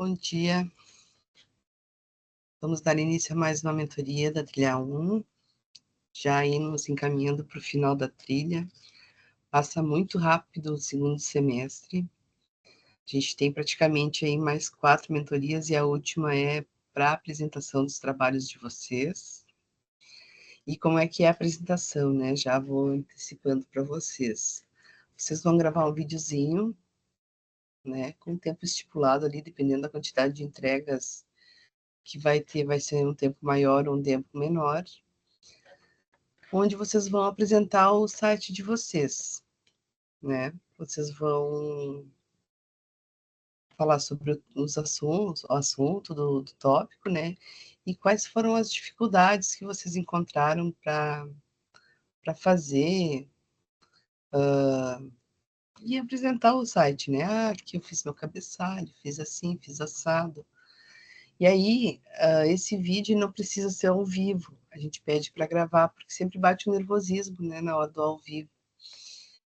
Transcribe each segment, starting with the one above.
Bom dia. Vamos dar início a mais uma mentoria da trilha 1, já nos encaminhando para o final da trilha. Passa muito rápido o segundo semestre. A gente tem praticamente aí mais 4 mentorias e a última é para a apresentação dos trabalhos de vocês. E como é que é a apresentação, né? Já vou antecipando para vocês. Vocês vão gravar um videozinho, né, com o tempo estipulado ali, dependendo da quantidade de entregas que vai ter, vai ser um tempo maior ou um tempo menor, onde vocês vão apresentar o site de vocês, né? Vocês vão falar sobre os assuntos, o assunto do tópico, né? E quais foram as dificuldades que vocês encontraram para fazer e apresentar o site, né? Ah, aqui eu fiz meu cabeçalho, fiz assim, fiz assado. E aí, esse vídeo não precisa ser ao vivo, a gente pede para gravar, porque sempre bate um nervosismo, né, na hora do ao vivo.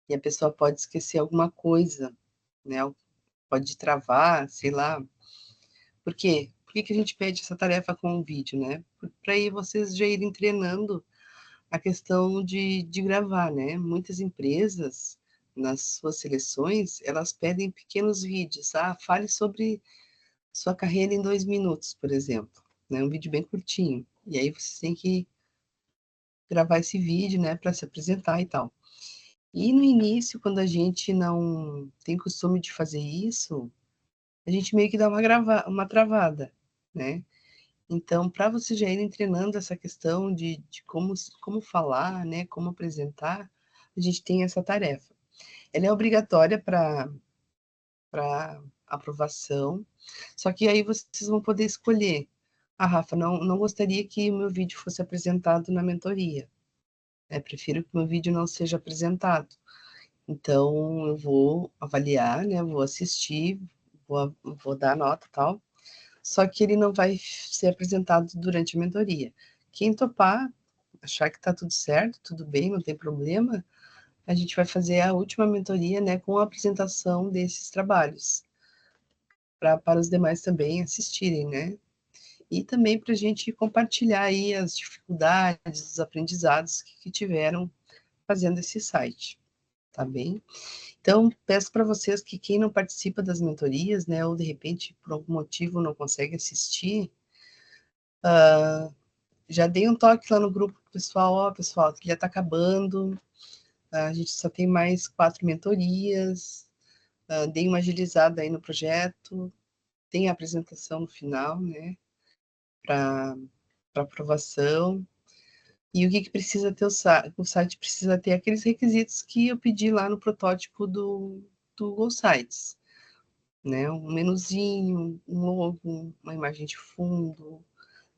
E a pessoa pode esquecer alguma coisa, né, pode travar, sei lá. Por quê? Por que que a gente pede essa tarefa com o vídeo, né? Para aí vocês já irem treinando a questão de gravar, né? Muitas empresas, nas suas seleções, elas pedem pequenos vídeos. Ah, fale sobre sua carreira em 2 minutos, por exemplo, né? Um vídeo bem curtinho. E aí vocês têm que gravar esse vídeo, né, para se apresentar e tal. E no início, quando a gente não tem costume de fazer isso, a gente meio que dá uma travada, né? Então, para vocês já irem treinando essa questão de como falar, né, como apresentar, a gente tem essa tarefa. Ela é obrigatória para aprovação, só que aí vocês vão poder escolher. Ah, Rafa, não gostaria que o meu vídeo fosse apresentado na mentoria. Prefiro que o meu vídeo não seja apresentado. Então, eu vou avaliar, né, vou assistir, vou dar nota e tal, só que ele não vai ser apresentado durante a mentoria. Quem topar, achar que está tudo certo, tudo bem, não tem problema, a gente vai fazer a última mentoria, né, com a apresentação desses trabalhos, para os demais também assistirem, né? E também para a gente compartilhar aí as dificuldades, os aprendizados que tiveram fazendo esse site, tá bem? Então, peço para vocês que quem não participa das mentorias, né, ou de repente por algum motivo não consegue assistir, já dei um toque lá no grupo pessoal, ó, pessoal, a trilha está acabando, a gente só tem mais 4 mentorias, dei uma agilizada aí no projeto, tem a apresentação no final, né, para aprovação. E o que, que precisa ter o site precisa ter aqueles requisitos que eu pedi lá no protótipo do Google Sites, né? Um menuzinho, um logo, uma imagem de fundo,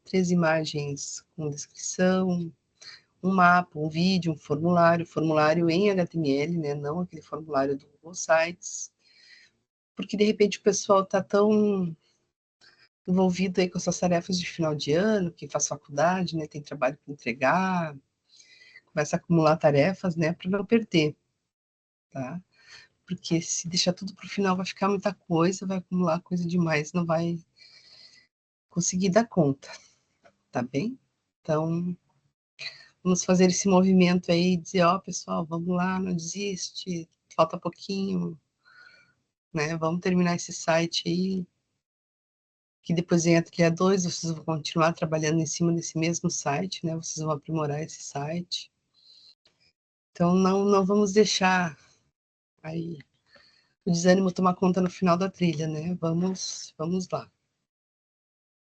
3 imagens com descrição, um mapa, um vídeo, um formulário em HTML, né? Não aquele formulário do Google Sites, porque de repente o pessoal está tão envolvido aí com essas tarefas de final de ano, que faz faculdade, né? Tem trabalho para entregar, começa a acumular tarefas, né? Para não perder, tá? Porque se deixar tudo para o final vai ficar muita coisa, vai acumular coisa demais, não vai conseguir dar conta, tá bem? Então, vamos fazer esse movimento aí, dizer, ó, pessoal, vamos lá, não desiste, falta pouquinho, né? Vamos terminar esse site aí, que depois vem a trilha 2, vocês vão continuar trabalhando em cima desse mesmo site, né? Vocês vão aprimorar esse site. Então, não vamos deixar aí o desânimo tomar conta no final da trilha, né? Vamos lá.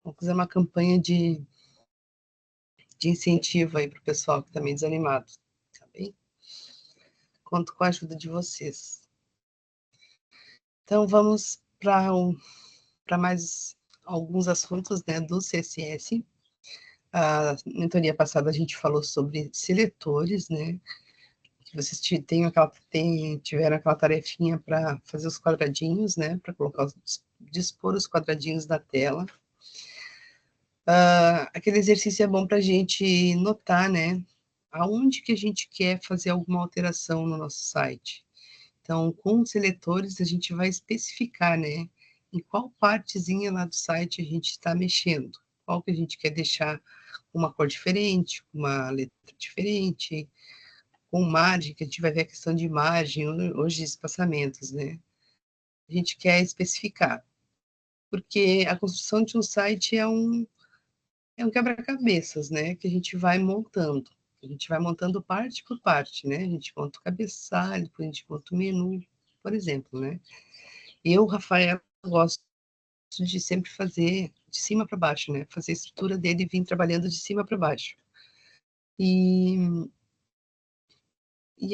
Vamos fazer uma campanha de incentivo aí para o pessoal que está meio desanimado, tá bem? Conto com a ajuda de vocês. Então, vamos para mais alguns assuntos, né, do CSS. A mentoria passada a gente falou sobre seletores, né, que vocês tiveram aquela tarefinha para fazer os quadradinhos, né, para dispor os quadradinhos da tela. Aquele exercício é bom para a gente notar, né, aonde que a gente quer fazer alguma alteração no nosso site. Então, com os seletores, a gente vai especificar, né, em qual partezinha lá do site a gente está mexendo, qual que a gente quer deixar uma cor diferente, uma letra diferente, com margem, que a gente vai ver a questão de margem, hoje espaçamentos, né? A gente quer especificar, porque a construção de um site é um quebra-cabeças, né? Que a gente vai montando. A gente vai montando parte por parte, né? A gente monta o cabeçalho, depois a gente monta o menu, por exemplo, né? Eu, Rafael, gosto de sempre fazer de cima para baixo, né? Fazer a estrutura dele e vir trabalhando de cima para baixo. E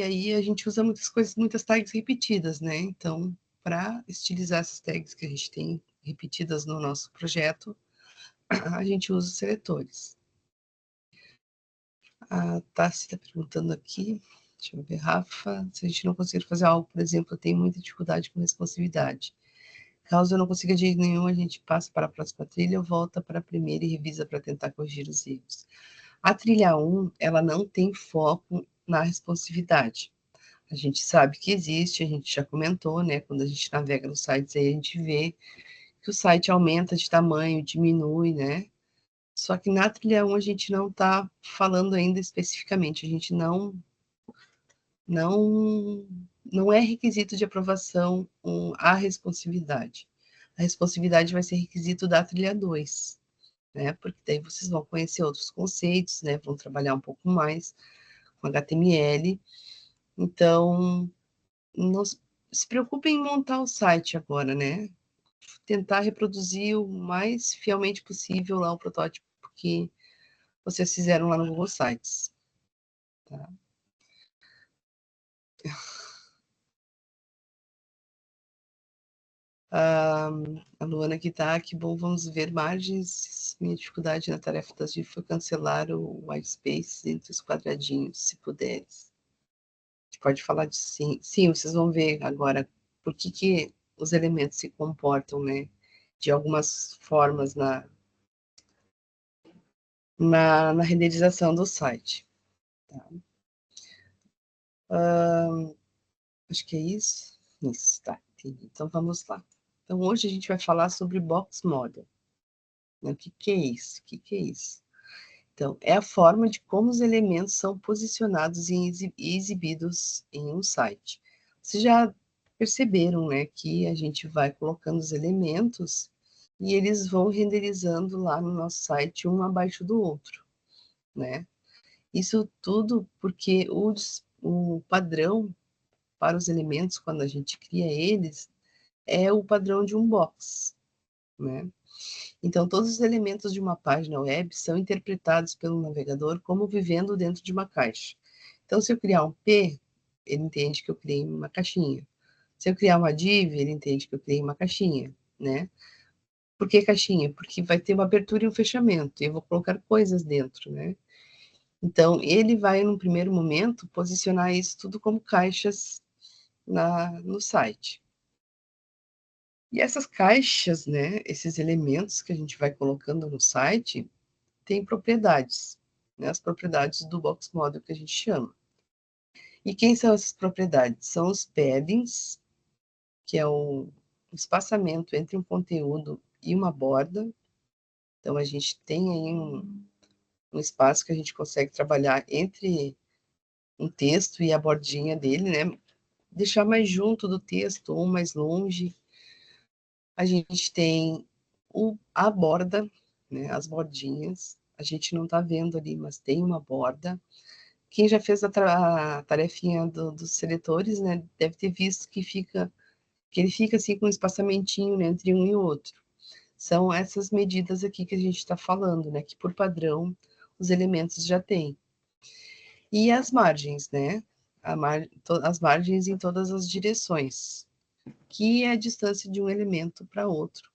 aí a gente usa muitas coisas, muitas tags repetidas, né? Então, para estilizar essas tags que a gente tem repetidas no nosso projeto, a gente usa os seletores. A Tassi está perguntando aqui, deixa eu ver, Rafa, se a gente não conseguir fazer algo, por exemplo, eu tenho muita dificuldade com responsividade. Caso eu não consiga de jeito nenhum, a gente passa para a próxima trilha, ou volta para a primeira e revisa para tentar corrigir os erros. A trilha 1, ela não tem foco na responsividade. A gente sabe que existe, a gente já comentou, né? Quando a gente navega nos sites, aí a gente vê que o site aumenta de tamanho, diminui, né? Só que na trilha 1 a gente não está falando ainda especificamente, a gente não, não é requisito de aprovação a responsividade. A responsividade vai ser requisito da trilha 2, né? Porque daí vocês vão conhecer outros conceitos, né? Vão trabalhar um pouco mais com HTML. Então, não se preocupem em montar o site agora, né? Tentar reproduzir o mais fielmente possível lá o protótipo que vocês fizeram lá no Google Sites. Tá? A Luana aqui tá, que bom, vamos ver margens. Minha dificuldade na tarefa das GIF foi cancelar o white space entre os quadradinhos, se puderes. A gente pode falar de sim. Sim, vocês vão ver agora por que os elementos se comportam, né? De algumas formas na renderização do site. Tá? Acho que é isso. Isso, tá, entendi. Então vamos lá. Então hoje a gente vai falar sobre Box Model. Né? O que é isso? O que é isso? Então, é a forma de como os elementos são posicionados e exibidos em um site. Vocês já perceberam, né, que a gente vai colocando os elementos e eles vão renderizando lá no nosso site um abaixo do outro, né? Isso tudo porque o padrão para os elementos, quando a gente cria eles, é o padrão de um box, né? Então, todos os elementos de uma página web são interpretados pelo navegador como vivendo dentro de uma caixa. Então, se eu criar um P, ele entende que eu criei uma caixinha. Se eu criar uma div, ele entende que eu criei uma caixinha, né? Por que caixinha? Porque vai ter uma abertura e um fechamento, e eu vou colocar coisas dentro, né? Então, ele vai, num primeiro momento, posicionar isso tudo como caixas no site. E essas caixas, né, esses elementos que a gente vai colocando no site, têm propriedades, né, as propriedades do box model que a gente chama. E quem são essas propriedades? São os paddings, que é o espaçamento entre um conteúdo e uma borda. Então, a gente tem aí um espaço que a gente consegue trabalhar entre um texto e a bordinha dele, né? Deixar mais junto do texto ou mais longe. A gente tem a borda, né? As bordinhas. A gente não está vendo ali, mas tem uma borda. Quem já fez a tarefinha dos seletores, né? Deve ter visto que ele fica assim com um espaçamentinho, né, entre um e outro. São essas medidas aqui que a gente está falando, né? Que por padrão os elementos já têm. E as margens, né? As margens em todas as direções, que é a distância de um elemento para outro,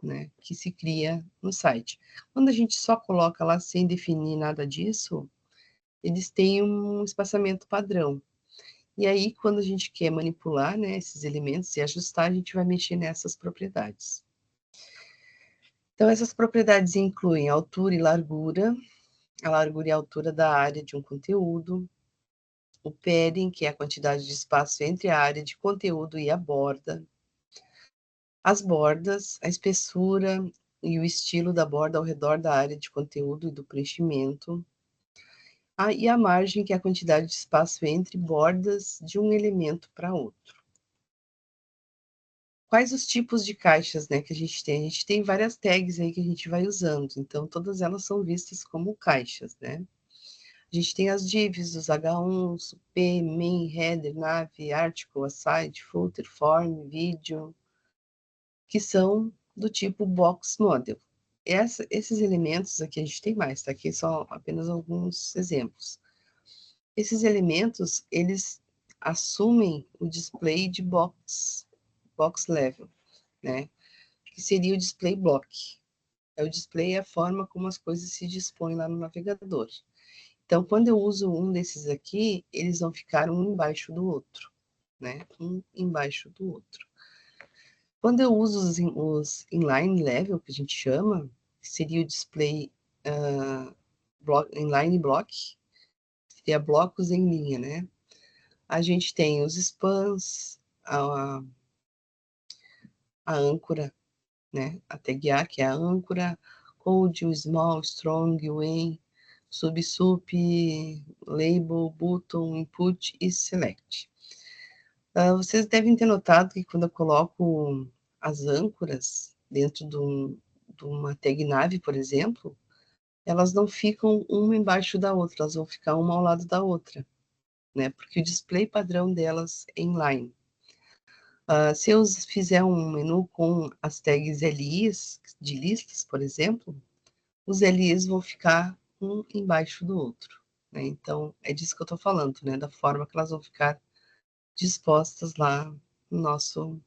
né? Que se cria no site. Quando a gente só coloca lá sem definir nada disso, eles têm um espaçamento padrão. E aí, quando a gente quer manipular, né, esses elementos e ajustar, a gente vai mexer nessas propriedades. Então, essas propriedades incluem altura e largura, a largura e a altura da área de um conteúdo, o padding, que é a quantidade de espaço entre a área de conteúdo e a borda, as bordas, a espessura e o estilo da borda ao redor da área de conteúdo e do preenchimento, e a margem, que é a quantidade de espaço entre bordas de um elemento para outro. Quais os tipos de caixas, né, que a gente tem? A gente tem várias tags aí que a gente vai usando, então todas elas são vistas como caixas, né? A gente tem as divs, os H1s, o P, main, header, nav, article, aside, footer, form, video, que são do tipo box model. Esses elementos aqui a gente tem mais, tá? Aqui só apenas alguns exemplos. Esses elementos, eles assumem o display de box level, né? Que seria o display block. O display é a forma como as coisas se dispõem lá no navegador. Então, quando eu uso um desses aqui, eles vão ficar um embaixo do outro, né? Um embaixo do outro. Quando eu uso os inline level, que a gente chama, que seria o display inline block, seria blocos em linha, né? A gente tem os spans, a âncora, né? A tag A, que é a âncora, code, o small, strong, when, sub, label, button, input e select. Vocês devem ter notado que quando eu coloco as âncoras dentro de uma tag nave, por exemplo, elas não ficam uma embaixo da outra, elas vão ficar uma ao lado da outra, né? Porque o display padrão delas é inline. Se eu fizer um menu com as tags LIs, de listas, por exemplo, os LIs vão ficar um embaixo do outro, né? Então, é disso que eu estou falando, né? Da forma que elas vão ficar dispostas lá no nosso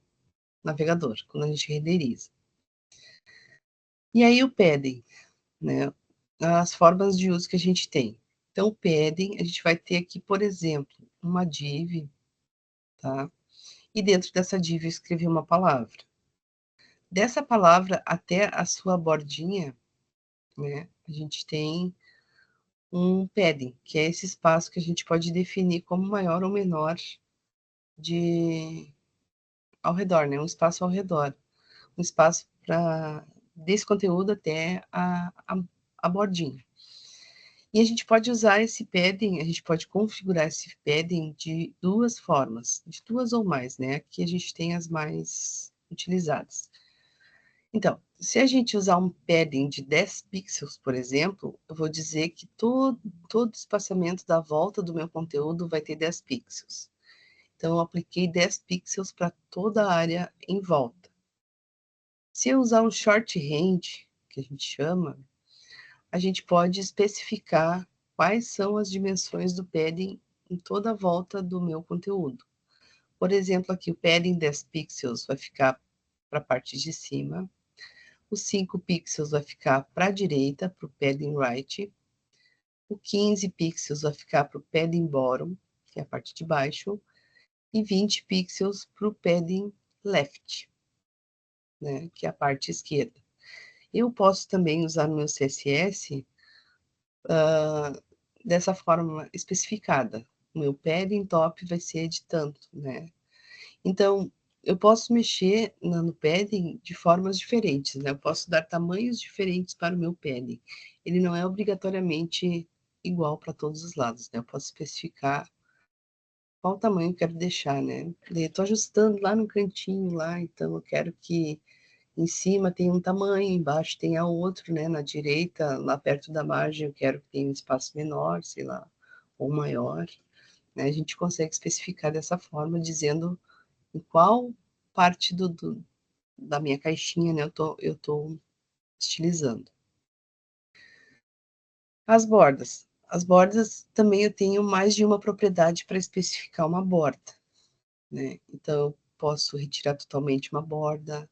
navegador, quando a gente renderiza. E aí o padding, né? As formas de uso que a gente tem. Então, o padding, a gente vai ter aqui, por exemplo, uma div, tá? E dentro dessa div eu escrevi uma palavra. Dessa palavra até a sua bordinha, né? A gente tem um padding, que é esse espaço que a gente pode definir como maior ou menor ao redor, né? Um espaço ao redor. Um espaço para desse conteúdo até a bordinha. E a gente pode usar esse padding, a gente pode configurar esse padding de duas formas, de duas ou mais, né? Aqui a gente tem as mais utilizadas. Então, se a gente usar um padding de 10 pixels, por exemplo, eu vou dizer que todo o espaçamento da volta do meu conteúdo vai ter 10 pixels. Então, eu apliquei 10 pixels para toda a área em volta. Se eu usar um short range, que a gente chama, a gente pode especificar quais são as dimensões do padding em toda a volta do meu conteúdo. Por exemplo, aqui o padding 10 pixels vai ficar para a parte de cima, os 5 pixels vai ficar para a direita, para o padding right, o 15 pixels vai ficar para o padding bottom, que é a parte de baixo, e 20 pixels para o padding left, né, que é a parte esquerda. Eu posso também usar no meu CSS dessa forma especificada. O meu padding top vai ser de tanto, né? Então, eu posso mexer no padding de formas diferentes, né? Eu posso dar tamanhos diferentes para o meu padding. Ele não é obrigatoriamente igual para todos os lados, né? Eu posso especificar qual tamanho eu quero deixar, né? Eu estou ajustando lá no cantinho lá, então eu quero que em cima tenha um tamanho, embaixo tenha outro, né? Na direita, lá perto da margem, eu quero que tenha um espaço menor, sei lá, ou maior, né? A gente consegue especificar dessa forma, dizendo em qual parte da minha caixinha, né, eu tô estilizando. As bordas. As bordas também eu tenho mais de uma propriedade para especificar uma borda, né? Então, eu posso retirar totalmente uma borda,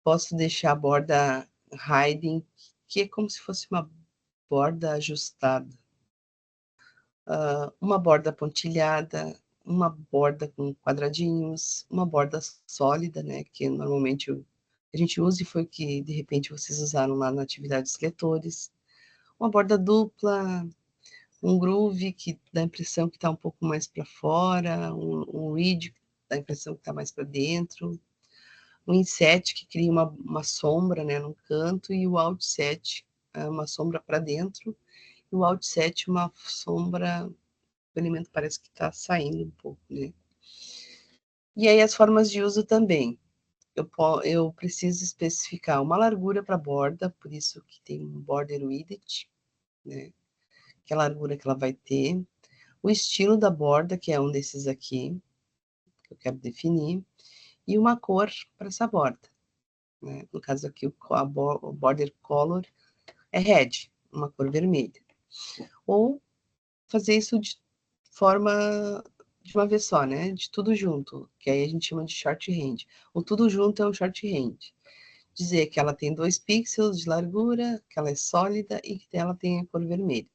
posso deixar a borda hiding, que é como se fosse uma borda ajustada, uma borda pontilhada, uma borda com quadradinhos, uma borda sólida, né, que normalmente a gente usa e foi o que de repente vocês usaram lá na atividade dos letores, uma borda dupla, um groove que dá a impressão que está um pouco mais para fora, um reed que dá a impressão que está mais para dentro, o inset, que cria uma sombra, né, num canto, e o outset, uma sombra para dentro, e o outset, uma sombra, o elemento parece que está saindo um pouco, né. E aí as formas de uso também. Eu preciso especificar uma largura para a borda, por isso que tem um border width, né, que é a largura que ela vai ter. O estilo da borda, que é um desses aqui, que eu quero definir, e uma cor para essa borda, né. No caso aqui, o border color é red, uma cor vermelha. Ou fazer isso de forma de uma vez só, né, de tudo junto, que aí a gente chama de short range. O tudo junto é um short range. Dizer que ela tem 2 pixels de largura, que ela é sólida e que ela tem a cor vermelha.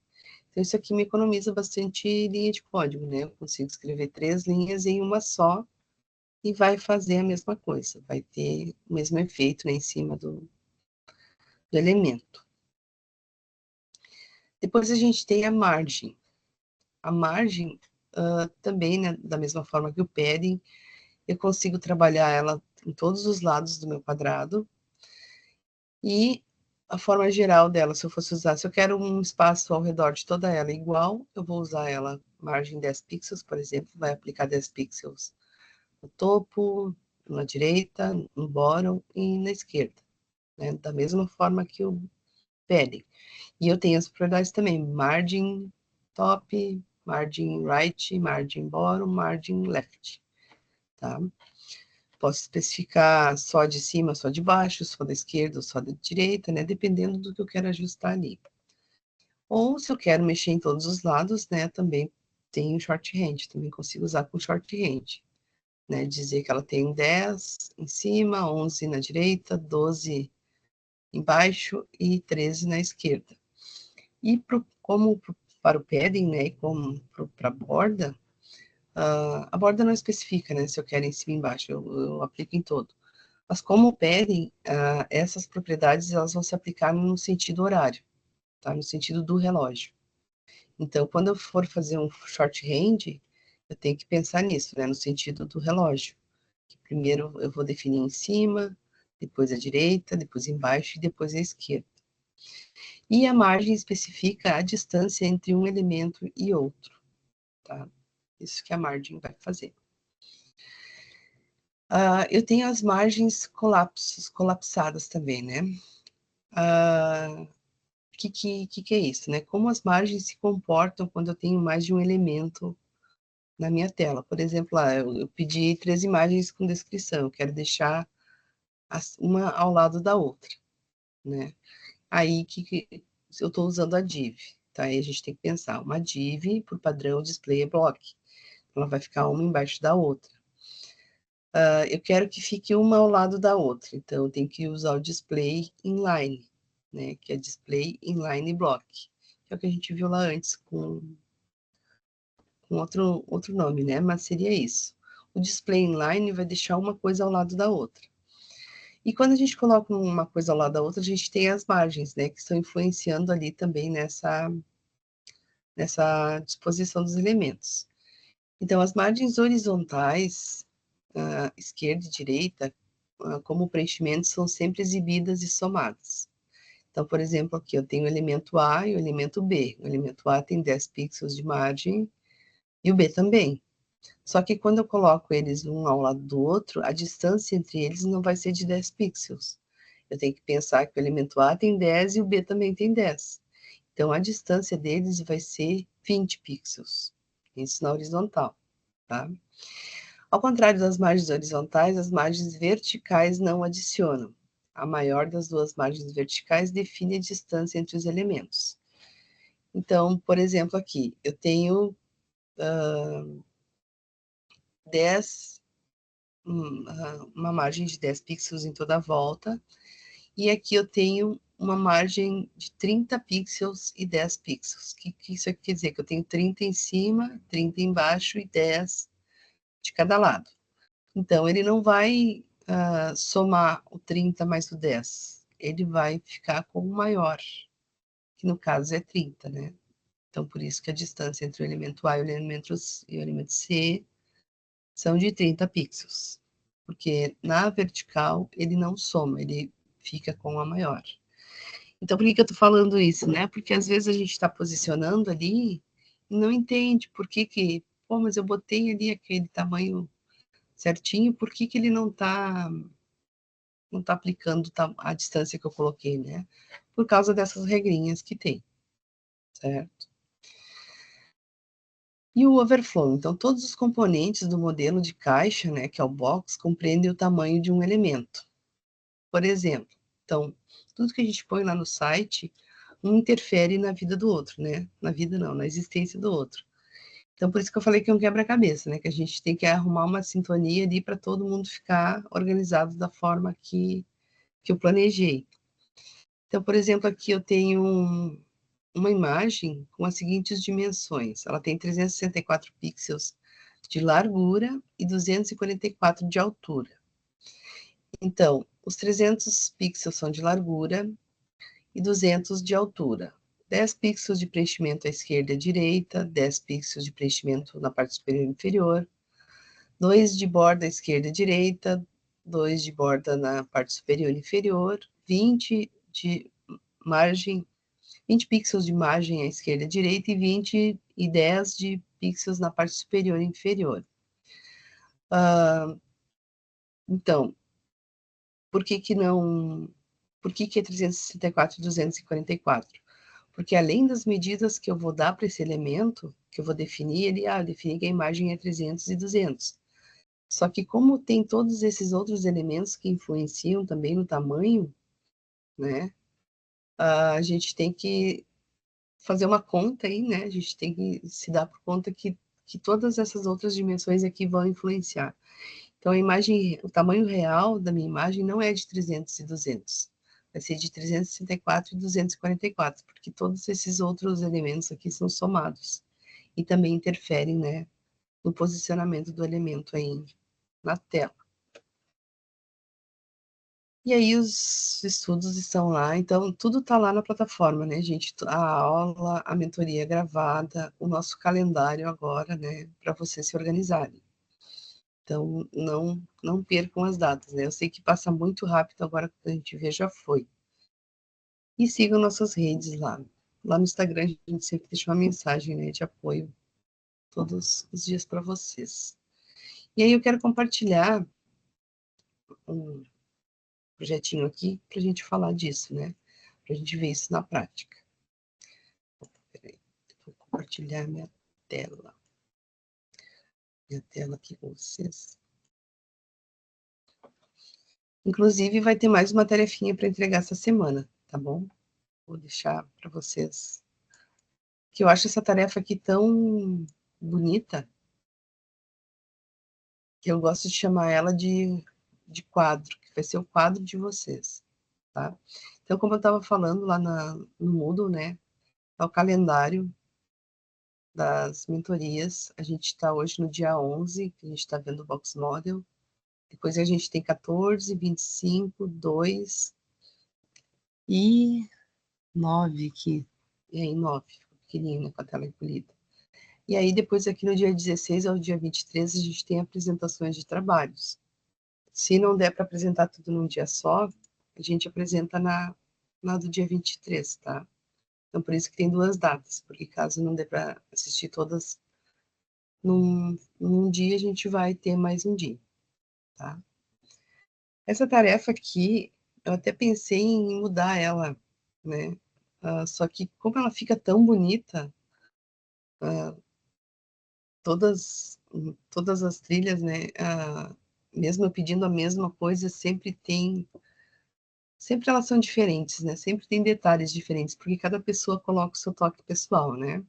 Então isso aqui me economiza bastante linha de código, né, eu consigo escrever 3 linhas em uma só e vai fazer a mesma coisa, vai ter o mesmo efeito, né, em cima do elemento. Depois a gente tem a margem. A margem, também, né, da mesma forma que o padding, eu consigo trabalhar ela em todos os lados do meu quadrado. E a forma geral dela, se eu fosse usar, se eu quero um espaço ao redor de toda ela igual, eu vou usar ela margem 10 pixels, por exemplo, vai aplicar 10 pixels no topo, na direita, no bottom e na esquerda, né? Da mesma forma que o padding. E eu tenho as propriedades também, margin top, margin right, margin bottom, margin left, tá? Posso especificar só de cima, só de baixo, só da esquerda, só da direita, né? Dependendo do que eu quero ajustar ali. Ou se eu quero mexer em todos os lados, né? Também tem o short range, também consigo usar com short range, né? Dizer que ela tem 10 em cima, 11 na direita, 12 embaixo e 13 na esquerda. E como para o padding, né? E como para a borda, a borda não especifica, né? Se eu quero em cima e embaixo, eu aplico em todo. Mas como pedem, essas propriedades elas vão se aplicar no sentido horário, tá? No sentido do relógio. Então, quando eu for fazer um short range, eu tenho que pensar nisso, né? No sentido do relógio. Que primeiro eu vou definir em cima, depois a direita, depois embaixo e depois a esquerda. E a margem especifica a distância entre um elemento e outro, tá? Isso que a margem vai fazer. Eu tenho as margens colapsadas também, né? O que é isso, né? Como as margens se comportam quando eu tenho mais de um elemento na minha tela. Por exemplo, eu pedi 3 imagens com descrição, eu quero deixar uma ao lado da outra, né? Aí, eu estou usando a div, tá? Aí a gente tem que pensar, uma div, por padrão, display é block. Ela vai ficar uma embaixo da outra. Eu quero que fique uma ao lado da outra, então eu tenho que usar o display inline, né? Que é display inline block, que é o que a gente viu lá antes com outro nome, né? Mas seria isso. O display inline vai deixar uma coisa ao lado da outra. E quando a gente coloca uma coisa ao lado da outra, a gente tem as margens, né? Que estão influenciando ali também nessa disposição dos elementos. Então, as margens horizontais, esquerda e direita, como preenchimento, são sempre exibidas e somadas. Então, por exemplo, aqui eu tenho o elemento A e o elemento B. O elemento A tem 10 pixels de margem e o B também. Só que quando eu coloco eles um ao lado do outro, a distância entre eles não vai ser de 10 pixels. Eu tenho que pensar que o elemento A tem 10 e o B também tem 10. Então, a distância deles vai ser 20 pixels. Isso na horizontal, tá? Ao contrário das margens horizontais, as margens verticais não adicionam. A maior das duas margens verticais define a distância entre os elementos. Então, por exemplo, aqui, eu tenho 10, uma margem de 10 pixels em toda a volta, e aqui eu tenho uma margem de 30 pixels e 10 pixels. O que isso aqui quer dizer? Que eu tenho 30 em cima, 30 embaixo e 10 de cada lado. Então, ele não vai somar o 30 mais o 10. Ele vai ficar com o maior, que no caso é 30, né? Então, por isso que a distância entre o elemento A e o elemento C são de 30 pixels. porque na vertical ele não soma, ele fica com a maior. Então, por que eu tô falando isso, né? Porque às vezes a gente está posicionando ali e não entende por que, pô, mas eu botei ali aquele tamanho certinho, por que ele não tá aplicando a distância que eu coloquei, né? Por causa dessas regrinhas que tem, certo? E o overflow, então todos os componentes do modelo de caixa, né, que é o box, compreendem o tamanho de um elemento. Por exemplo, então, tudo que a gente põe lá no site, um interfere na vida do outro, né? Na vida não, na existência do outro. Então, por isso que eu falei que é um quebra-cabeça, né? Que a gente tem que arrumar uma sintonia ali para todo mundo ficar organizado da forma que eu planejei. Então, por exemplo, aqui eu tenho uma imagem com as seguintes dimensões. Ela tem 364 pixels de largura e 244 de altura. Então, os 300 pixels são de largura e 200 de altura. 10 pixels de preenchimento à esquerda e à direita, 10 pixels de preenchimento na parte superior e inferior, 2 de borda à esquerda e à direita, 2 de borda na parte superior e inferior, 20 de margem, 20 pixels de margem à esquerda e à direita e 20 e 10 de pixels na parte superior e inferior. Então, por que que não... Por que é 364 e 244? Porque além das medidas que eu vou dar para esse elemento, que eu vou definir, definir que a imagem é 300 e 200. Só que como tem todos esses outros elementos que influenciam também no tamanho, né? A gente tem que fazer uma conta aí, né? A gente tem que se dar por conta que todas essas outras dimensões aqui vão influenciar. Então, a imagem, o tamanho real da minha imagem não é de 300 e 200. Vai ser de 364 e 244, porque todos esses outros elementos aqui são somados e também interferem, né, no posicionamento do elemento aí na tela. E aí os estudos estão lá, então tudo está lá na plataforma, né, gente? A aula, a mentoria gravada, o nosso calendário agora, né, para vocês se organizarem. Então, não percam as datas, né? Eu sei que passa muito rápido agora, que a gente vê, já foi. E sigam nossas redes lá. Lá no Instagram, a gente sempre deixa uma mensagem, né, de apoio todos os dias para vocês. E aí eu quero compartilhar um projetinho aqui para a gente falar disso, né? Para a gente ver isso na prática. Peraí, vou compartilhar minha tela. Minha tela aqui com vocês. Inclusive, vai ter mais uma tarefinha para entregar essa semana, tá bom? Vou deixar para vocês. Que eu acho essa tarefa aqui tão bonita, que eu gosto de chamar ela de quadro, que vai ser o quadro de vocês, tá? Então, como eu estava falando lá no Moodle, né? É o calendário das mentorias. A gente está hoje no dia 11, que a gente está vendo o Box Model. Depois a gente tem 14, 25, 2 e 9 aqui. E aí, 9, pequenininho, né, com a tela encolhida. E aí, depois aqui no dia 16 ao dia 23, a gente tem apresentações de trabalhos. Se não der para apresentar tudo num dia só, a gente apresenta na do dia 23, tá? Então, por isso que tem duas datas, porque caso não dê para assistir todas num dia, a gente vai ter mais um dia, tá? Essa tarefa aqui, eu até pensei em mudar ela, né? Só que como ela fica tão bonita, todas as trilhas, né? Mesmo eu pedindo a mesma coisa, sempre elas são diferentes, né? Sempre tem detalhes diferentes, porque cada pessoa coloca o seu toque pessoal, né?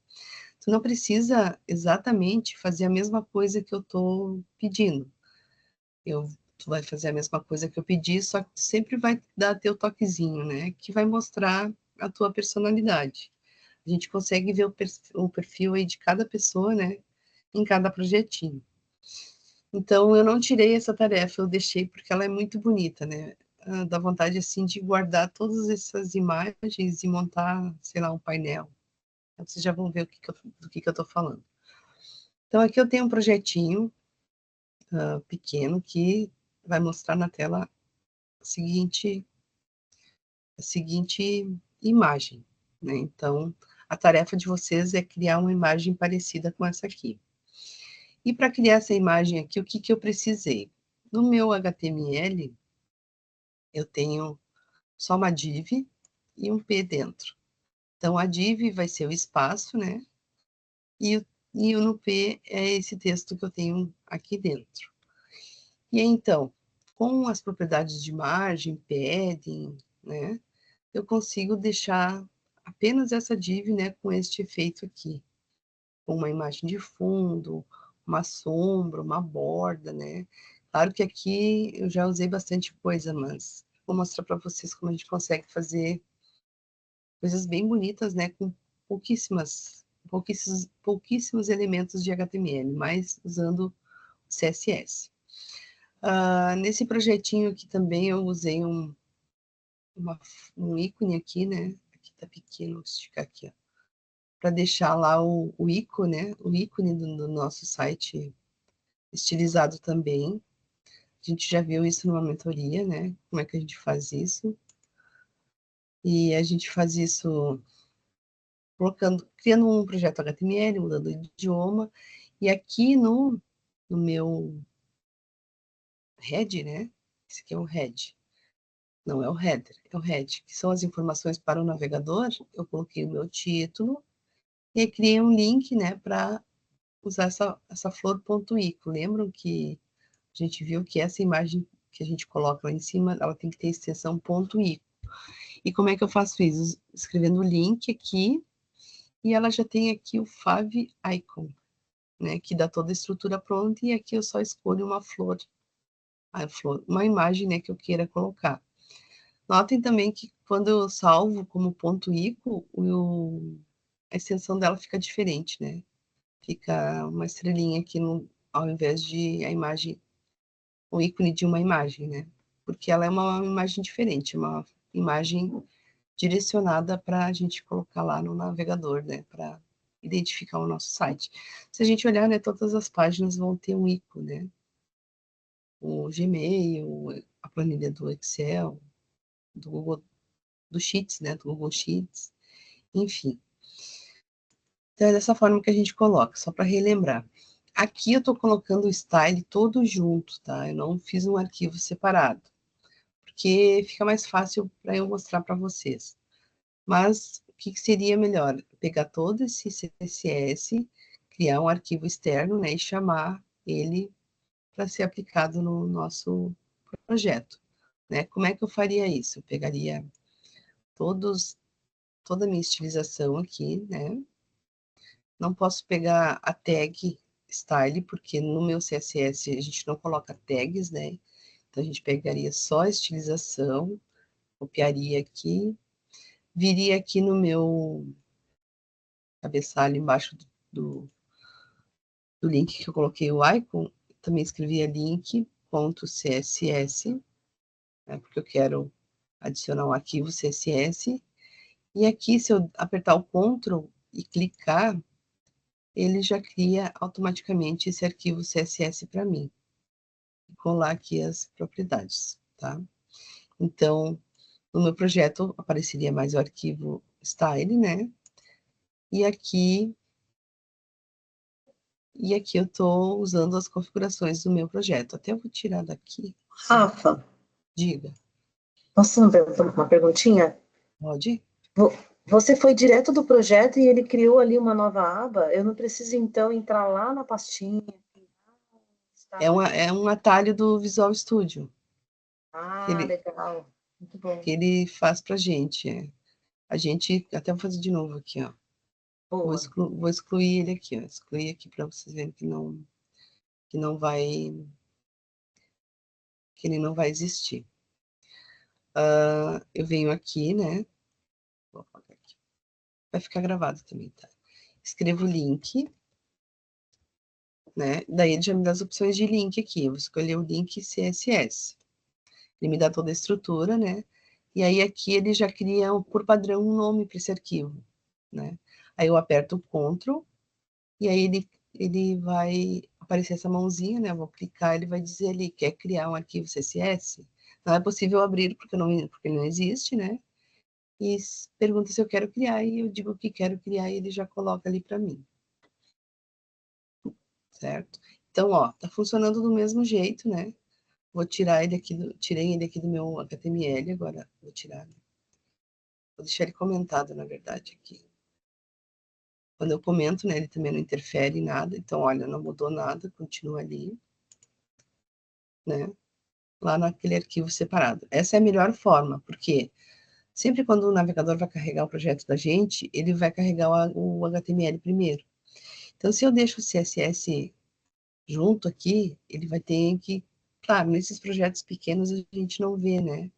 Tu não precisa exatamente fazer a mesma coisa que eu tô pedindo. Tu vai fazer a mesma coisa que eu pedi, só que tu sempre vai dar teu toquezinho, né? Que vai mostrar a tua personalidade. A gente consegue ver o perfil aí de cada pessoa, né? Em cada projetinho. Então, eu não tirei essa tarefa, eu deixei porque ela é muito bonita, né? Dá vontade, assim, de guardar todas essas imagens e montar, sei lá, um painel. Vocês já vão ver do que eu tô falando. Então, aqui eu tenho um projetinho pequeno que vai mostrar na tela a seguinte imagem, né? Então, a tarefa de vocês é criar uma imagem parecida com essa aqui. E para criar essa imagem aqui, o que que eu precisei? No meu HTML, eu tenho só uma div e um P dentro. Então, a div vai ser o espaço, né? E o no P é esse texto que eu tenho aqui dentro. E então, com as propriedades de margem, padding, né? Eu consigo deixar apenas essa div, né? Com este efeito aqui. Com uma imagem de fundo, uma sombra, uma borda, né? Claro que aqui eu já usei bastante coisa, mas vou mostrar para vocês como a gente consegue fazer coisas bem bonitas, né? Com pouquíssimos elementos de HTML, mas usando CSS. Nesse projetinho aqui também eu usei um ícone aqui, né? Aqui tá pequeno, vou esticar aqui, ó. Para deixar lá o ícone, né? O ícone do nosso site estilizado também. A gente já viu isso numa mentoria, né? Como é que a gente faz isso. E a gente faz isso criando um projeto HTML, mudando o idioma. E aqui no meu head, né? Esse aqui é o head. Não é o header, é o head, que são as informações para o navegador. Eu coloquei o meu título e aí criei um link, né, para usar essa flor.ico. Lembram que a gente viu que essa imagem que a gente coloca lá em cima, ela tem que ter extensão .ico. E como é que eu faço isso? Escrevendo o link aqui, e ela já tem aqui o favicon, né, que dá toda a estrutura pronta, e aqui eu só escolho uma flor, uma imagem, né, que eu queira colocar. Notem também que quando eu salvo como .ico, a extensão dela fica diferente, né? Fica uma estrelinha aqui ao invés de a imagem, o ícone de uma imagem, né? Porque ela é uma imagem diferente, uma imagem direcionada para a gente colocar lá no navegador, né? Para identificar o nosso site. Se a gente olhar, né, todas as páginas vão ter um ícone, né? O Gmail, a planilha do Excel, do Google, do Sheets, né? Do Google Sheets, enfim. Então, é dessa forma que a gente coloca, só para relembrar. Aqui eu estou colocando o style todo junto, tá? Eu não fiz um arquivo separado, porque fica mais fácil para eu mostrar para vocês. Mas o que seria melhor? Pegar todo esse CSS, criar um arquivo externo, né? E chamar ele para ser aplicado no nosso projeto, né? Como é que eu faria isso? Eu pegaria toda a minha estilização aqui, né? Não posso pegar a tag style, porque no meu CSS a gente não coloca tags, né? Então, a gente pegaria só a estilização, copiaria aqui, viria aqui no meu cabeçalho embaixo do link que eu coloquei o icon, também escrevia link.css, né? Porque eu quero adicionar um arquivo CSS. E aqui, se eu apertar o Ctrl e clicar, ele já cria automaticamente esse arquivo CSS para mim. Vou colar aqui as propriedades, tá? Então, no meu projeto apareceria mais o arquivo style, né? E aqui eu estou usando as configurações do meu projeto. Até eu vou tirar daqui. Rafa, Diga. posso fazer uma perguntinha? Pode? Você foi direto do projeto e ele criou ali uma nova aba? Eu não preciso, então, entrar lá na pastinha? É um atalho do Visual Studio. Ah, legal. Muito bom. Que ele faz pra gente. A gente, até vou fazer de novo aqui, ó. Boa. Vou excluir ele aqui, ó. Excluir aqui para vocês verem que não vai, que ele não vai existir. Eu venho aqui, né? Vou apagar aqui. Vai ficar gravado também, tá? Escrevo o link, né? Daí ele já me dá as opções de link aqui. Eu vou escolher o link CSS. Ele me dá toda a estrutura, né? E aí aqui ele já cria, por padrão, um nome para esse arquivo, né? Aí eu aperto o Ctrl, e aí ele vai aparecer essa mãozinha, né? Eu vou clicar, ele vai dizer ali, quer criar um arquivo CSS? Não é possível abrir porque ele não existe, né? E pergunta se eu quero criar, e eu digo que quero criar, e ele já coloca ali para mim. Certo? Então, ó, tá funcionando do mesmo jeito, né? Vou tirar ele aqui, tirei ele aqui do meu HTML, agora vou tirar. Vou deixar ele comentado, na verdade, aqui. Quando eu comento, né, ele também não interfere em nada. Então, olha, não mudou nada, continua ali, né? Lá naquele arquivo separado. Essa é a melhor forma, porque sempre quando o navegador vai carregar o projeto da gente, ele vai carregar o HTML primeiro. Então, se eu deixo o CSS junto aqui, ele vai ter que... Claro, nesses projetos pequenos a gente não vê, né?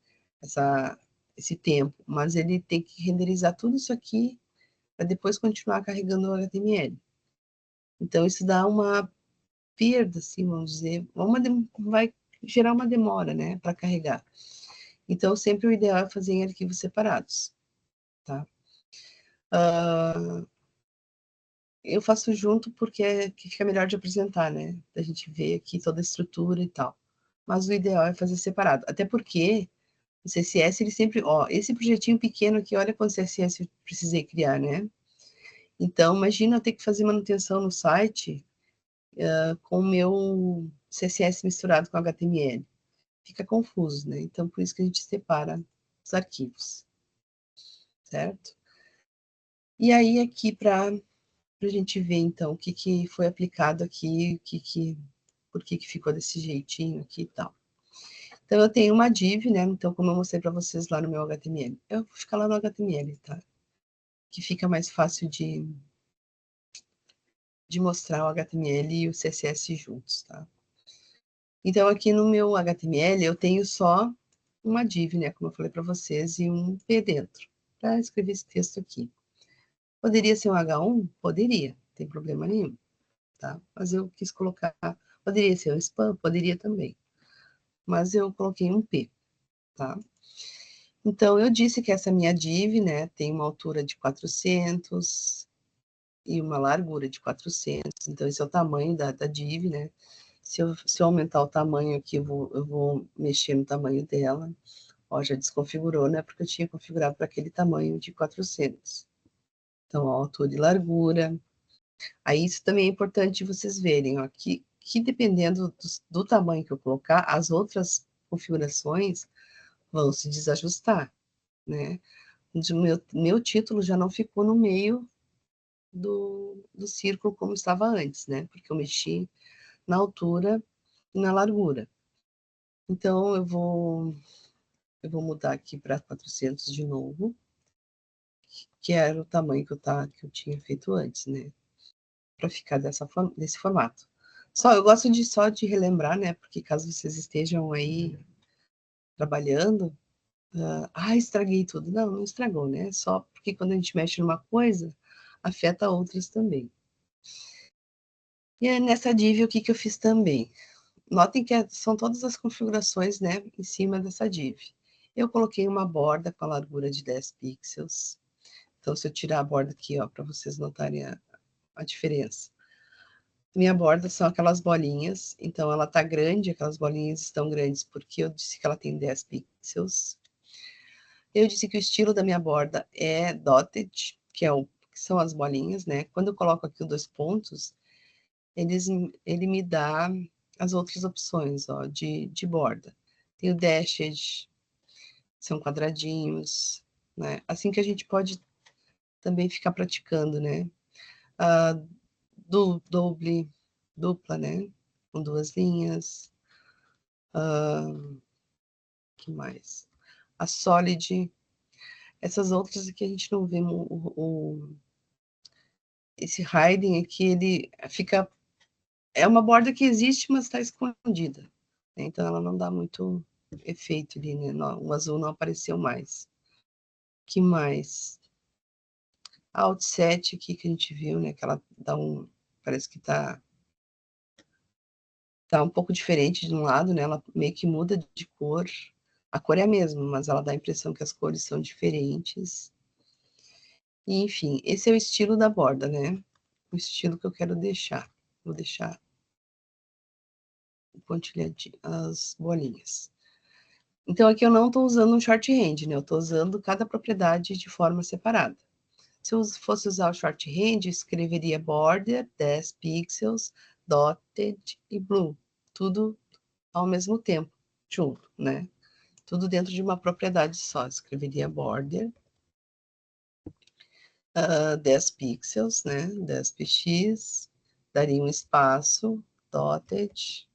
Esse tempo, mas ele tem que renderizar tudo isso aqui para depois continuar carregando o HTML. Então, isso dá uma perda, assim, vamos dizer, vai gerar uma demora, né, para carregar. Então, sempre o ideal é fazer em arquivos separados, tá? Eu faço junto porque que fica melhor de apresentar, né? A gente vê aqui toda a estrutura e tal. Mas o ideal é fazer separado. Até porque o CSS, ele sempre... Ó, esse projetinho pequeno aqui, olha quanto CSS eu precisei criar, né? Então, imagina eu ter que fazer manutenção no site com o meu CSS misturado com HTML. Fica confuso, né? Então, por isso que a gente separa os arquivos, certo? E aí, aqui, para a gente ver, então, o que foi aplicado aqui, por que ficou desse jeitinho aqui e tal. Então, eu tenho uma div, né? Então, como eu mostrei para vocês lá no meu HTML. Eu vou ficar lá no HTML, tá? Que fica mais fácil de mostrar o HTML e o CSS juntos, tá? Então, aqui no meu HTML, eu tenho só uma div, né? Como eu falei para vocês, e um P dentro, para escrever esse texto aqui. Poderia ser um H1? Poderia, não tem problema nenhum, tá? Mas eu quis colocar... Poderia ser um spam? Poderia também. Mas eu coloquei um P, tá? Então, eu disse que essa minha div, né, tem uma altura de 400 e uma largura de 400. Então, esse é o tamanho da div, né? Se eu aumentar o tamanho aqui, eu vou mexer no tamanho dela. Ó, já desconfigurou, né? Porque eu tinha configurado para aquele tamanho de 400. Então, ó, altura e largura. Aí, isso também é importante vocês verem, ó, que dependendo do tamanho que eu colocar, as outras configurações vão se desajustar, né? Meu título já não ficou no meio do círculo como estava antes, né? Porque eu mexi na altura e na largura. Então, eu vou mudar aqui para 400 de novo, que era o tamanho que eu tinha feito antes, né? Para ficar desse formato. Eu gosto só de relembrar, né? Porque caso vocês estejam aí trabalhando, estraguei tudo. Não, não estragou, né? Só porque quando a gente mexe numa coisa, afeta outras também. E é nessa div, o que eu fiz também? Notem que são todas as configurações, né, em cima dessa div. Eu coloquei uma borda com a largura de 10 pixels. Então, se eu tirar a borda aqui, ó, para vocês notarem a diferença. Minha borda são aquelas bolinhas, então ela tá grande, aquelas bolinhas estão grandes porque eu disse que ela tem 10 pixels. Eu disse que o estilo da minha borda é dotted, que são as bolinhas, né? Quando eu coloco aqui os 2 pontos, ele me dá as outras opções, ó, de borda. Tem o dashed, são quadradinhos, né? Assim que a gente pode também ficar praticando, né? Dupla, né? Com 2 linhas. Que mais? A solid. Essas outras aqui a gente não vê esse hiding aqui, ele fica... É uma borda que existe, mas está escondida. Né? Então, ela não dá muito efeito ali, né? O azul não apareceu mais. Que mais? A outset aqui que a gente viu, né? Que ela dá parece que tá um pouco diferente de um lado, né? Ela meio que muda de cor. A cor é a mesma, mas ela dá a impressão que as cores são diferentes. E, enfim, esse é o estilo da borda, né? O estilo que eu quero deixar. Vou deixar as bolinhas. Então, aqui eu não estou usando um shorthand, né? Eu estou usando cada propriedade de forma separada. Se eu fosse usar o shorthand, eu escreveria border, 10 pixels, dotted e blue. Tudo ao mesmo tempo, junto, né? Tudo dentro de uma propriedade só. Escreveria border, 10 pixels, né? 10 px, daria um espaço, dotted.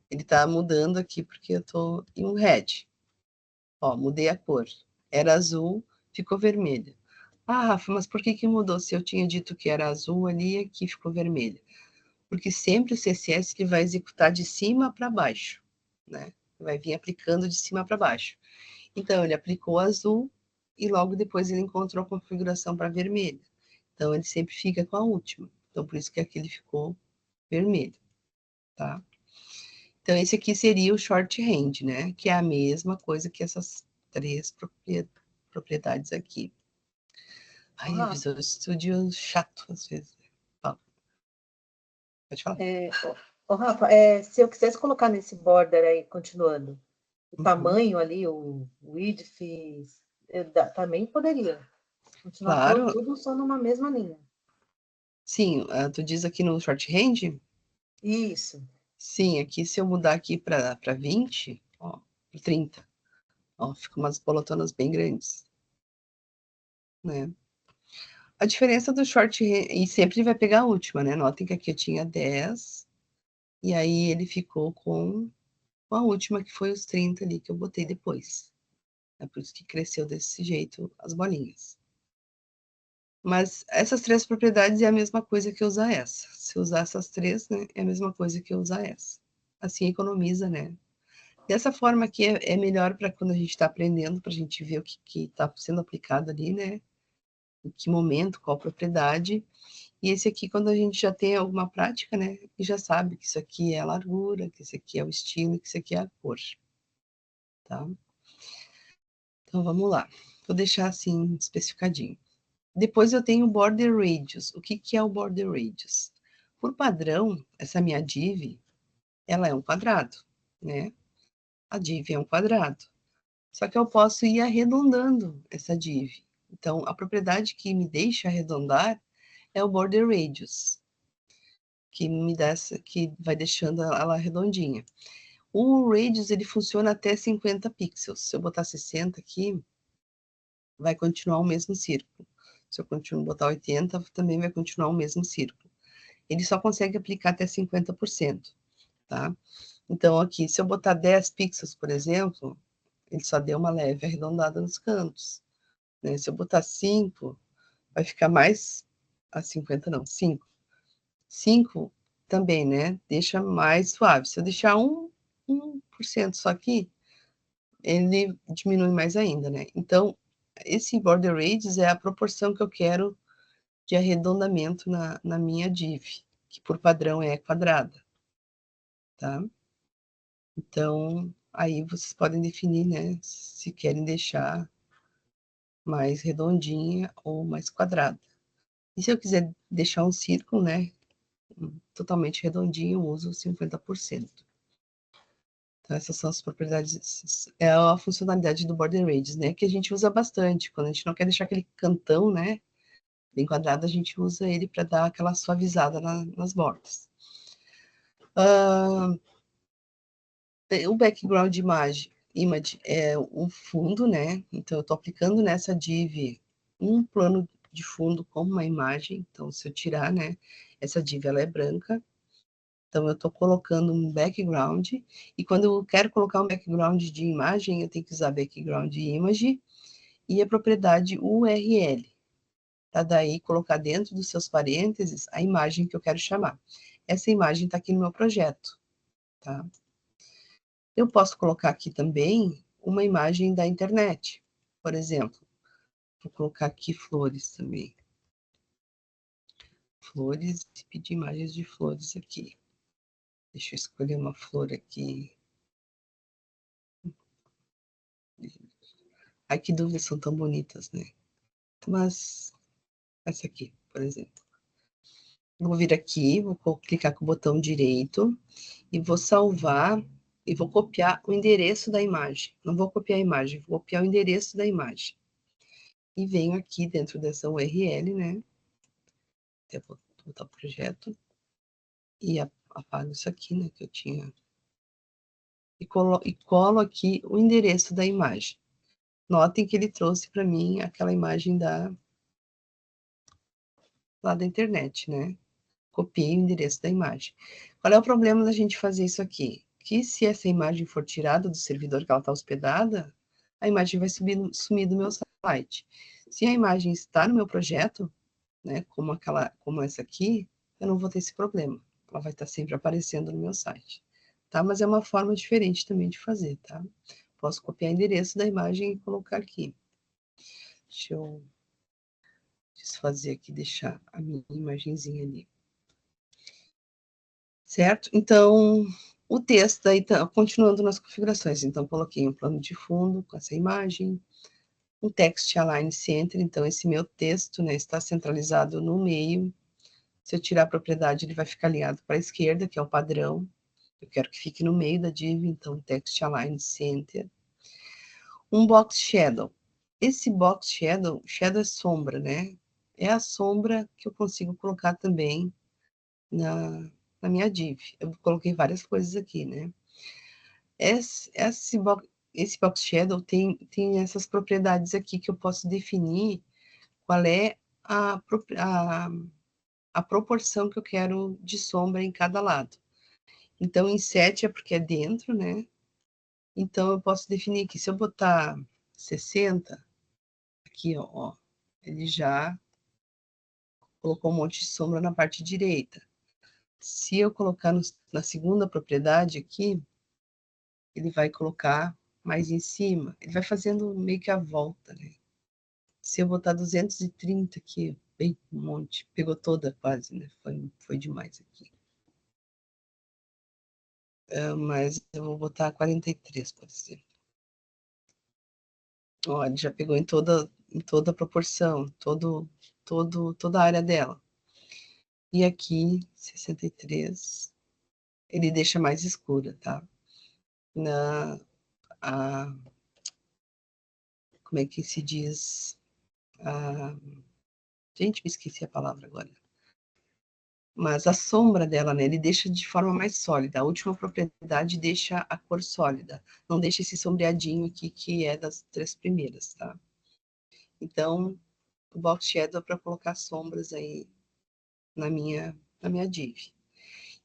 Ele tá mudando aqui porque eu tô em um red. Ó, mudei a cor. Era azul, ficou vermelho. Ah, Rafa, mas por que que mudou? Se eu tinha dito que era azul ali e aqui ficou vermelho. Porque sempre o CSS ele vai executar de cima para baixo, né? Vai vir aplicando de cima para baixo. Então, ele aplicou azul e logo depois ele encontrou a configuração para vermelho. Então, ele sempre fica com a última. Então, por isso que aquele ficou vermelho, tá? Então, esse aqui seria o shorthand, né? Que é a mesma coisa que essas três propriedades aqui. Ai, o Visual Studio chato às vezes. Fala. Pode falar. Rafa, se eu quisesse colocar nesse border aí, continuando, o tamanho ali, o width, também poderia continuar Claro. tudo só numa mesma linha. Sim, tu diz aqui no shorthand? Isso. Sim, aqui se eu mudar aqui para 20, ó, 30, ó, fica umas bolotonas bem grandes, né? A diferença do shorthand, e sempre vai pegar a última, né? Notem que aqui eu tinha 10, e aí ele ficou com a última, que foi os 30 ali que eu botei depois. É por isso que cresceu desse jeito as bolinhas. Mas essas três propriedades é a mesma coisa que usar essa. Se usar essas três, né, é a mesma coisa que usar essa. Assim economiza, né? Dessa forma aqui é melhor para quando a gente está aprendendo, para a gente ver o que está sendo aplicado ali, né? Em que momento, qual propriedade. E esse aqui, quando a gente já tem alguma prática, né? E já sabe que isso aqui é a largura, que isso aqui é o estilo, que isso aqui é a cor. Tá? Então, vamos lá. Vou deixar assim, especificadinho. Depois eu tenho o Border Radius. O que que é o Border Radius? Por padrão, essa minha div, ela é um quadrado, né? A div é um quadrado. Só que eu posso ir arredondando essa div. Então, a propriedade que me deixa arredondar é o Border Radius, que vai deixando ela redondinha. O Radius, ele funciona até 50 pixels. Se eu botar 60 aqui, vai continuar o mesmo círculo. Se eu botar 80, também vai continuar o mesmo círculo. Ele só consegue aplicar até 50%, tá? Então, aqui, se eu botar 10 pixels, por exemplo, ele só deu uma leve arredondada nos cantos, né? Se eu botar 5, vai ficar mais a 50, não, 5. 5 também, né? Deixa mais suave. Se eu deixar 1% só aqui, ele diminui mais ainda, né? Então, esse border radius é a proporção que eu quero de arredondamento na minha div, que por padrão é quadrada, tá? Então, aí vocês podem definir, né, se querem deixar mais redondinha ou mais quadrada. E se eu quiser deixar um círculo, né, totalmente redondinho, eu uso 50%. Então, essas são as propriedades, é a funcionalidade do border radius, né, que a gente usa bastante. Quando a gente não quer deixar aquele cantão, né, bem quadrado, a gente usa ele para dar aquela suavizada nas bordas. O background image é o fundo, né? Então, eu estou aplicando nessa div um plano de fundo como uma imagem. Então, se eu tirar, né, essa div ela é branca. Então, eu estou colocando um background. E quando eu quero colocar um background de imagem, eu tenho que usar background image e a propriedade URL. Tá? Daí, colocar dentro dos seus parênteses a imagem que eu quero chamar. Essa imagem está aqui no meu projeto, tá? Eu posso colocar aqui também uma imagem da internet, por exemplo. Vou colocar aqui flores também. Flores, e pedir imagens de flores aqui. Deixa eu escolher uma flor aqui. Ai, que dúvidas são tão bonitas, né? Mas essa aqui, por exemplo. Vou vir aqui, vou clicar com o botão direito e vou salvar e vou copiar o endereço da imagem. Não vou copiar a imagem, vou copiar o endereço da imagem. E venho aqui dentro dessa URL, né? Eu vou botar o projeto e apago isso aqui, né, que eu tinha. E colo aqui o endereço da imagem. Notem que ele trouxe para mim aquela imagem lá da internet, né? Copiei o endereço da imagem. Qual é o problema da gente fazer isso aqui? Que se essa imagem for tirada do servidor que ela está hospedada, a imagem vai sumir do meu site. Se a imagem está no meu projeto, né, como essa aqui, eu não vou ter esse problema. Ela vai estar sempre aparecendo no meu site, tá? Mas é uma forma diferente também de fazer, tá? Posso copiar o endereço da imagem e colocar aqui. Deixa eu desfazer aqui, deixar a minha imagenzinha ali. Certo? Então, o texto, aí, continuando nas configurações. Então, coloquei um plano de fundo com essa imagem, um text align center. Então, esse meu texto, né, está centralizado no meio. Se eu tirar a propriedade, ele vai ficar alinhado para a esquerda, que é o padrão. Eu quero que fique no meio da div, então, text align center. Um box shadow. Esse box shadow é sombra, né? É a sombra que eu consigo colocar também na minha div. Eu coloquei várias coisas aqui, né? Esse box shadow tem essas propriedades aqui que eu posso definir qual é a proporção que eu quero de sombra em cada lado. Então, em 7 é porque é dentro, né? Então, eu posso definir que se eu botar 60, aqui, ó, ele já colocou um monte de sombra na parte direita. Se eu colocar na segunda propriedade aqui, ele vai colocar mais em cima. Ele vai fazendo meio que a volta, né? Se eu botar 230 aqui, bem um monte, pegou toda quase, né? Foi demais aqui. Mas eu vou botar 43, por exemplo. Ó, ele já pegou em toda a proporção, toda a área dela. E aqui, 63, ele deixa mais escura, tá? A, como é que se diz? Gente, me esqueci a palavra agora. Mas a sombra dela, né, ele deixa de forma mais sólida. A última propriedade deixa a cor sólida, não deixa esse sombreadinho aqui, que é das 3 primeiras, tá? Então, o Box Shadow é para colocar sombras aí na minha div.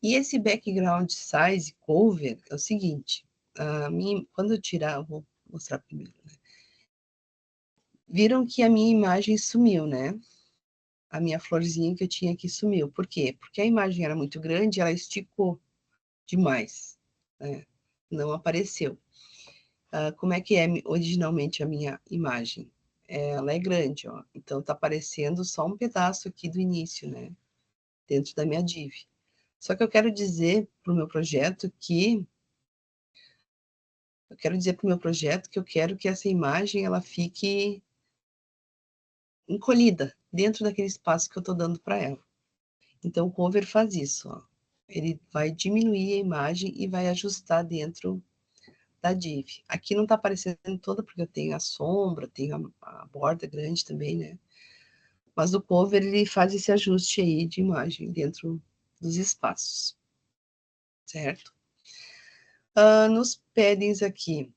E esse background size cover é o seguinte, quando eu tirar, eu vou mostrar primeiro, né? Viram que a minha imagem sumiu, né? A minha florzinha que eu tinha aqui sumiu. Por quê? Porque a imagem era muito grande, ela esticou demais, né? Não apareceu. Como é que é originalmente a minha imagem? Ela é grande, ó. Então tá aparecendo só um pedaço aqui do início, né? Dentro da minha div. Só que eu quero dizer para o meu projeto que eu quero que essa imagem ela fique encolhida dentro daquele espaço que eu estou dando para ela. Então o cover faz isso, ó. Ele vai diminuir a imagem e vai ajustar dentro da div. Aqui não está aparecendo toda, porque eu tenho a sombra, tenho a borda grande também, né? Mas o cover, ele faz esse ajuste aí de imagem dentro dos espaços, certo? Nos paddings aqui,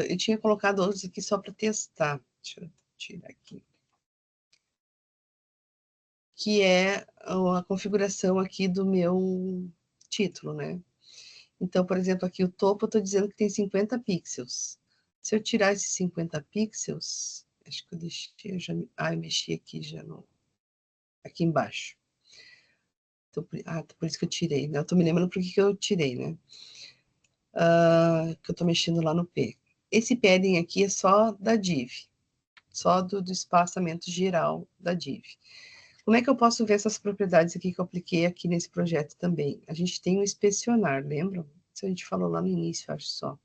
eu tinha colocado outros aqui só para testar. Deixa eu tirar aqui. Que é a configuração aqui do meu título, né? Então, por exemplo, aqui o topo eu estou dizendo que tem 50 pixels. Se eu tirar esses 50 pixels, acho que eu deixei, eu mexi aqui já aqui embaixo. Então, por isso que eu tirei, né? Eu tô me lembrando por que eu tirei, né? Que eu tô mexendo lá no P. Esse padding aqui é só da div, só do espaçamento geral da div. Como é que eu posso ver essas propriedades aqui que eu apliquei aqui nesse projeto também? A gente tem o inspecionar, lembram? Isso a gente falou lá no início, acho só.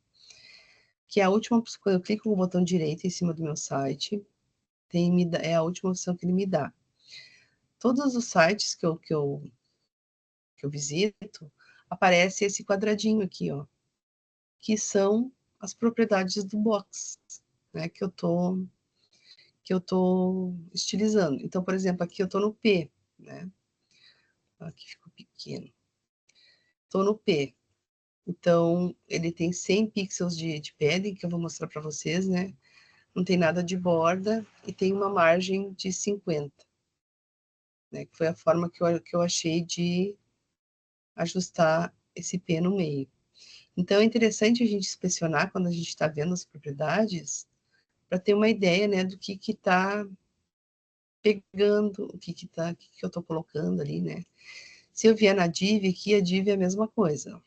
Que é a última, quando eu clico no botão direito em cima do meu site, é a última opção que ele me dá. todos os sites que eu visito, aparece esse quadradinho aqui, ó, que são as propriedades do box, né, que eu tô estilizando. Então, por exemplo, aqui eu tô no P, né? Aqui ficou pequeno. Tô no P. Então, ele tem 100 pixels de padding, que eu vou mostrar para vocês, né? Não tem nada de borda e tem uma margem de 50, né? Que foi a forma que eu achei de ajustar esse P no meio. Então, é interessante a gente inspecionar quando a gente está vendo as propriedades, para ter uma ideia, né, do que está pegando, o que eu estou colocando ali, né? Se eu vier na div, aqui a div é a mesma coisa.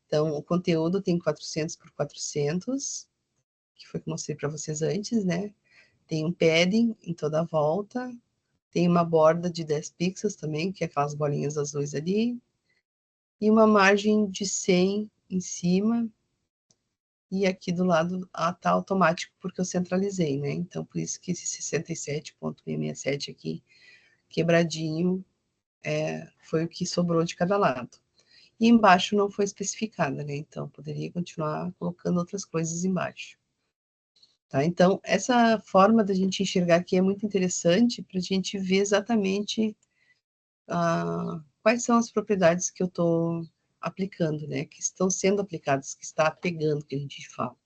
Então, o conteúdo tem 400 por 400, que foi o que eu mostrei para vocês antes, né? Tem um padding em toda a volta, tem uma borda de 10 pixels também, que é aquelas bolinhas azuis ali, e uma margem de 100 em cima, e aqui do lado tá automático, porque eu centralizei, né? Então, por isso que esse 67.67 aqui, quebradinho, foi o que sobrou de cada lado. E embaixo não foi especificada, né? Então, poderia continuar colocando outras coisas embaixo. Tá? Então, essa forma da gente enxergar aqui é muito interessante para a gente ver exatamente quais são as propriedades que eu estou aplicando, né? Que estão sendo aplicadas, que está pegando, que a gente fala.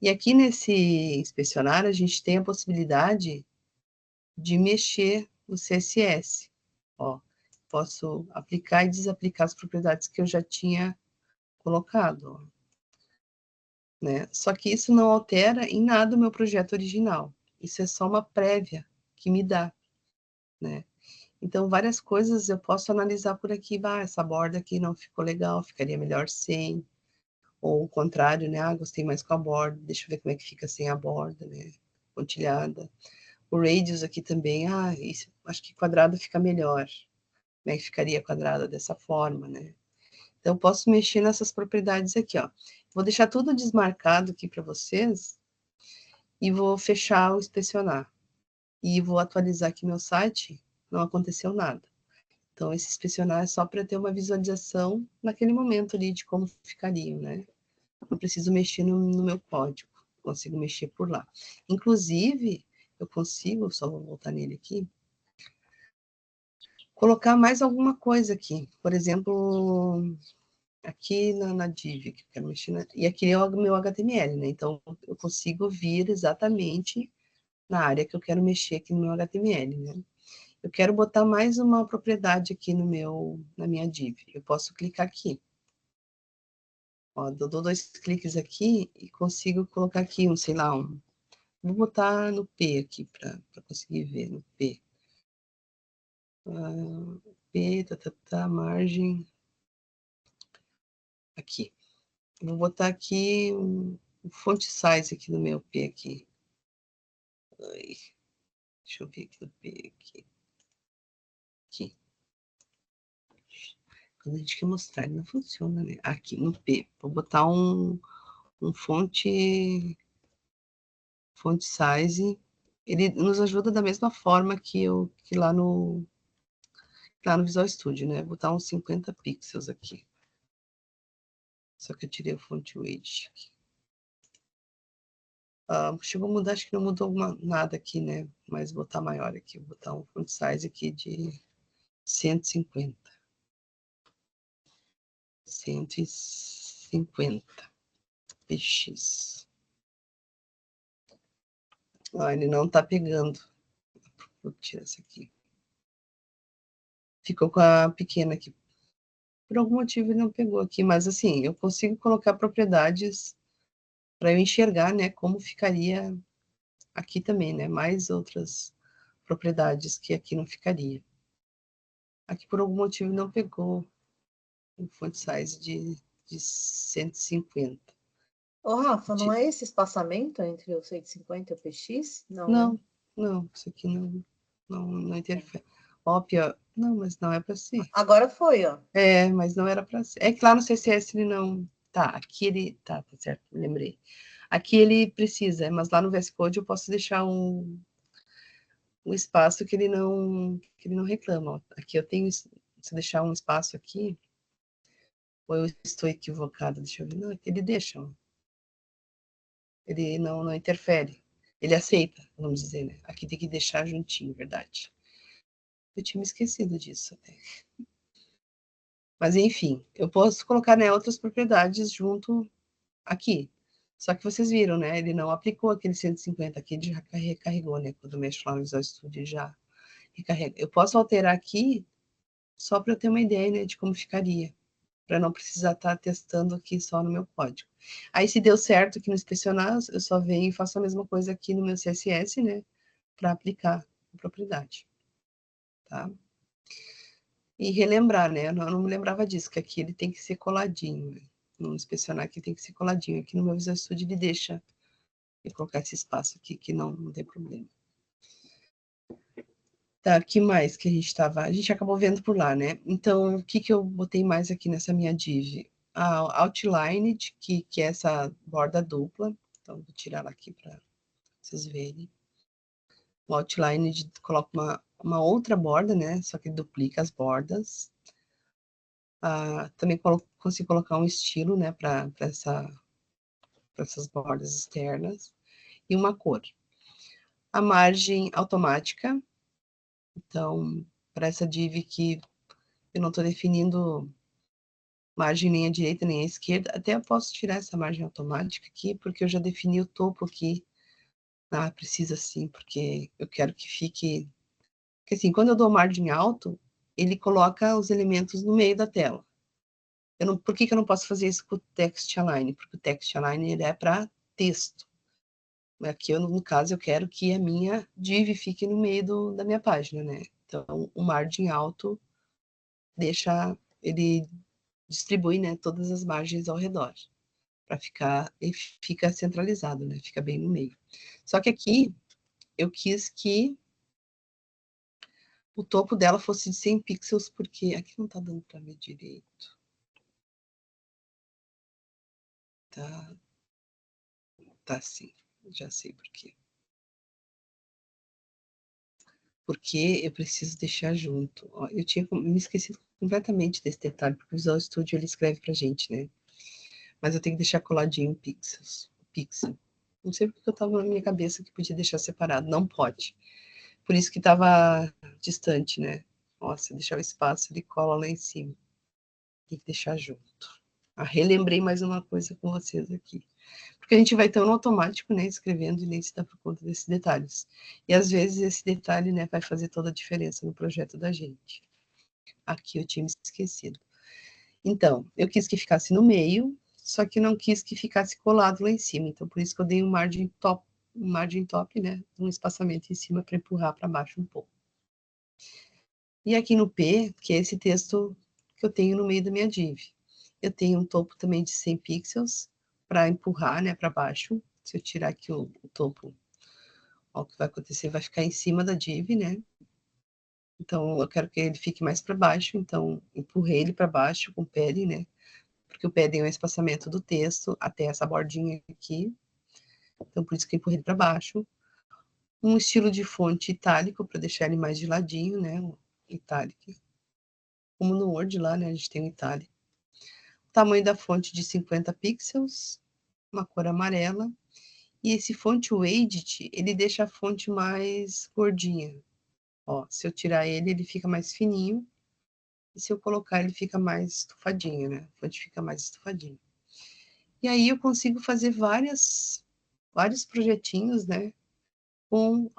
E aqui nesse inspecionar, a gente tem a possibilidade de mexer no CSS. Ó, posso aplicar e desaplicar as propriedades que eu já tinha colocado, ó, né? Só que isso não altera em nada o meu projeto original. Isso é só uma prévia que me dá, né? Então, várias coisas eu posso analisar por aqui. Essa borda aqui não ficou legal, ficaria melhor sem. Ou o contrário, né? Gostei mais com a borda, deixa eu ver como é que fica sem a borda, né? Pontilhada. O radius aqui também, isso, acho que quadrado fica melhor. Como é que ficaria quadrada dessa forma, né? Então, eu posso mexer nessas propriedades aqui, ó. Vou deixar tudo desmarcado aqui para vocês e vou fechar o inspecionar. E vou atualizar aqui meu site, não aconteceu nada. Então, esse inspecionar é só para ter uma visualização naquele momento ali de como ficariam, né? Não preciso mexer no meu código, consigo mexer por lá. Inclusive, eu consigo, só vou voltar nele aqui, colocar mais alguma coisa aqui. Por exemplo, aqui na div, que eu quero mexer, e aqui é o meu HTML, né? Então, eu consigo vir exatamente na área que eu quero mexer aqui no meu HTML, né? Eu quero botar mais uma propriedade aqui na minha div. Eu posso clicar aqui. Ó, dou 2 cliques aqui e consigo colocar aqui sei lá, vou botar no P aqui para conseguir ver no P. P, margem. Aqui. Vou botar aqui o font size aqui no meu P aqui. Deixa eu ver aqui no P aqui. Aqui. Quando a gente quer mostrar, ele não funciona, né? Aqui no P. Vou botar um font size. Ele nos ajuda da mesma forma que lá no Visual Studio, né? Vou botar uns 50 pixels aqui. Só que eu tirei o font weight aqui. Chegou a mudar, acho que não mudou nada aqui, né? Mas vou botar maior aqui. Vou botar um font size aqui de 150. 150 px. Ele não tá pegando. Vou tirar essa aqui. Ficou com a pequena aqui. Por algum motivo ele não pegou aqui, mas assim, eu consigo colocar propriedades para eu enxergar, né, como ficaria aqui também, né, mais outras propriedades que aqui não ficaria. Aqui por algum motivo não pegou o font size de 150. Ô, Rafa, não é esse espaçamento entre o 150 e o PX? Não, Não, né? não, isso aqui não interfere. Ó, pior, não, mas não é para ser. Agora foi, ó. Mas não era para ser. É que lá no CSS ele não. Tá, aqui ele. Tá certo, lembrei. Aqui ele precisa, mas lá no VS Code eu posso deixar o espaço que ele não reclama. Ó. Aqui eu tenho, se eu deixar um espaço aqui, ou eu estou equivocada, deixa eu ver, não, ele deixa, ó. Ele não interfere, ele aceita, vamos dizer, né? Aqui tem que deixar juntinho, verdade. Eu tinha me esquecido disso até. Mas enfim, eu posso colocar, né, outras propriedades junto aqui. Só que vocês viram, né? Ele não aplicou aquele 150 aqui, ele já recarregou, né? Quando eu mexo lá no Visual Studio, já recarrega. Eu posso alterar aqui só para eu ter uma ideia, né, de como ficaria, para não precisar estar testando aqui só no meu código. Aí, se deu certo aqui no inspecionar, eu só venho e faço a mesma coisa aqui no meu CSS, né, para aplicar a propriedade, tá? E relembrar, né, eu não me lembrava disso, que aqui ele tem que ser coladinho, né? No inspecionar aqui tem que ser coladinho, aqui no meu Visual Studio ele deixa eu colocar esse espaço aqui, que não tem problema. Tá, o que mais que a gente estava? A gente acabou vendo por lá, né? Então, o que que eu botei mais aqui nessa minha div? A outline, que é essa borda dupla. Então, vou tirar ela aqui para vocês verem. O outline, coloca uma outra borda, né? Só que duplica as bordas. Também consigo colocar um estilo, né? Para essas bordas externas. E uma cor. A margem automática. Então, para essa div que eu não estou definindo margem nem à direita nem à esquerda, até eu posso tirar essa margem automática aqui, porque eu já defini o topo aqui. Precisa sim, porque eu quero que fique... Porque assim, quando eu dou margem alto, ele coloca os elementos no meio da tela. Por que eu não posso fazer isso com o Text Align? Porque o Text Align ele é para texto. Aqui, no caso, eu quero que a minha div fique no meio da minha página, né? Então, o margem alto deixa, ele distribui, né, todas as margens ao redor, para ficar, e fica centralizado, né? Fica bem no meio. Só que aqui, eu quis que o topo dela fosse de 100 pixels, porque aqui não tá dando para ver direito. Tá sim, já sei por quê. Porque eu preciso deixar junto. Ó, eu tinha me esquecido completamente desse detalhe, porque o Visual Studio ele escreve pra gente, né? Mas eu tenho que deixar coladinho pixel. Não sei porque eu tava na minha cabeça que podia deixar separado. Não pode. Por isso que tava distante, né? Nossa, deixar o espaço, ele cola lá em cima. Tem que deixar junto. Relembrei mais uma coisa com vocês aqui. Porque a gente vai tão no automático, né, escrevendo e nem se dá por conta desses detalhes. E às vezes esse detalhe, né, vai fazer toda a diferença no projeto da gente. Aqui eu tinha me esquecido. Então, eu quis que ficasse no meio, só que não quis que ficasse colado lá em cima. Então, por isso que eu dei um margem top, né, um espaçamento em cima para empurrar para baixo um pouco. E aqui no P, que é esse texto que eu tenho no meio da minha div. Eu tenho um topo também de 100 pixels para empurrar, né, para baixo. Se eu tirar aqui o topo, ó, o que vai acontecer, vai ficar em cima da div, né? Então, eu quero que ele fique mais para baixo, então empurrei ele para baixo com o padding, né? Porque o padding é o espaçamento do texto até essa bordinha aqui. Então, por isso que eu empurrei ele para baixo. Um estilo de fonte itálico, para deixar ele mais de ladinho, né? Itálico. Como no Word lá, né? A gente tem o itálico. Tamanho da fonte de 50 pixels, uma cor amarela. E esse fonte Edit, ele deixa a fonte mais gordinha. Ó, se eu tirar ele, ele fica mais fininho. E se eu colocar, ele fica mais estufadinho, né? A fonte fica mais estufadinha. E aí eu consigo fazer vários projetinhos, né? Com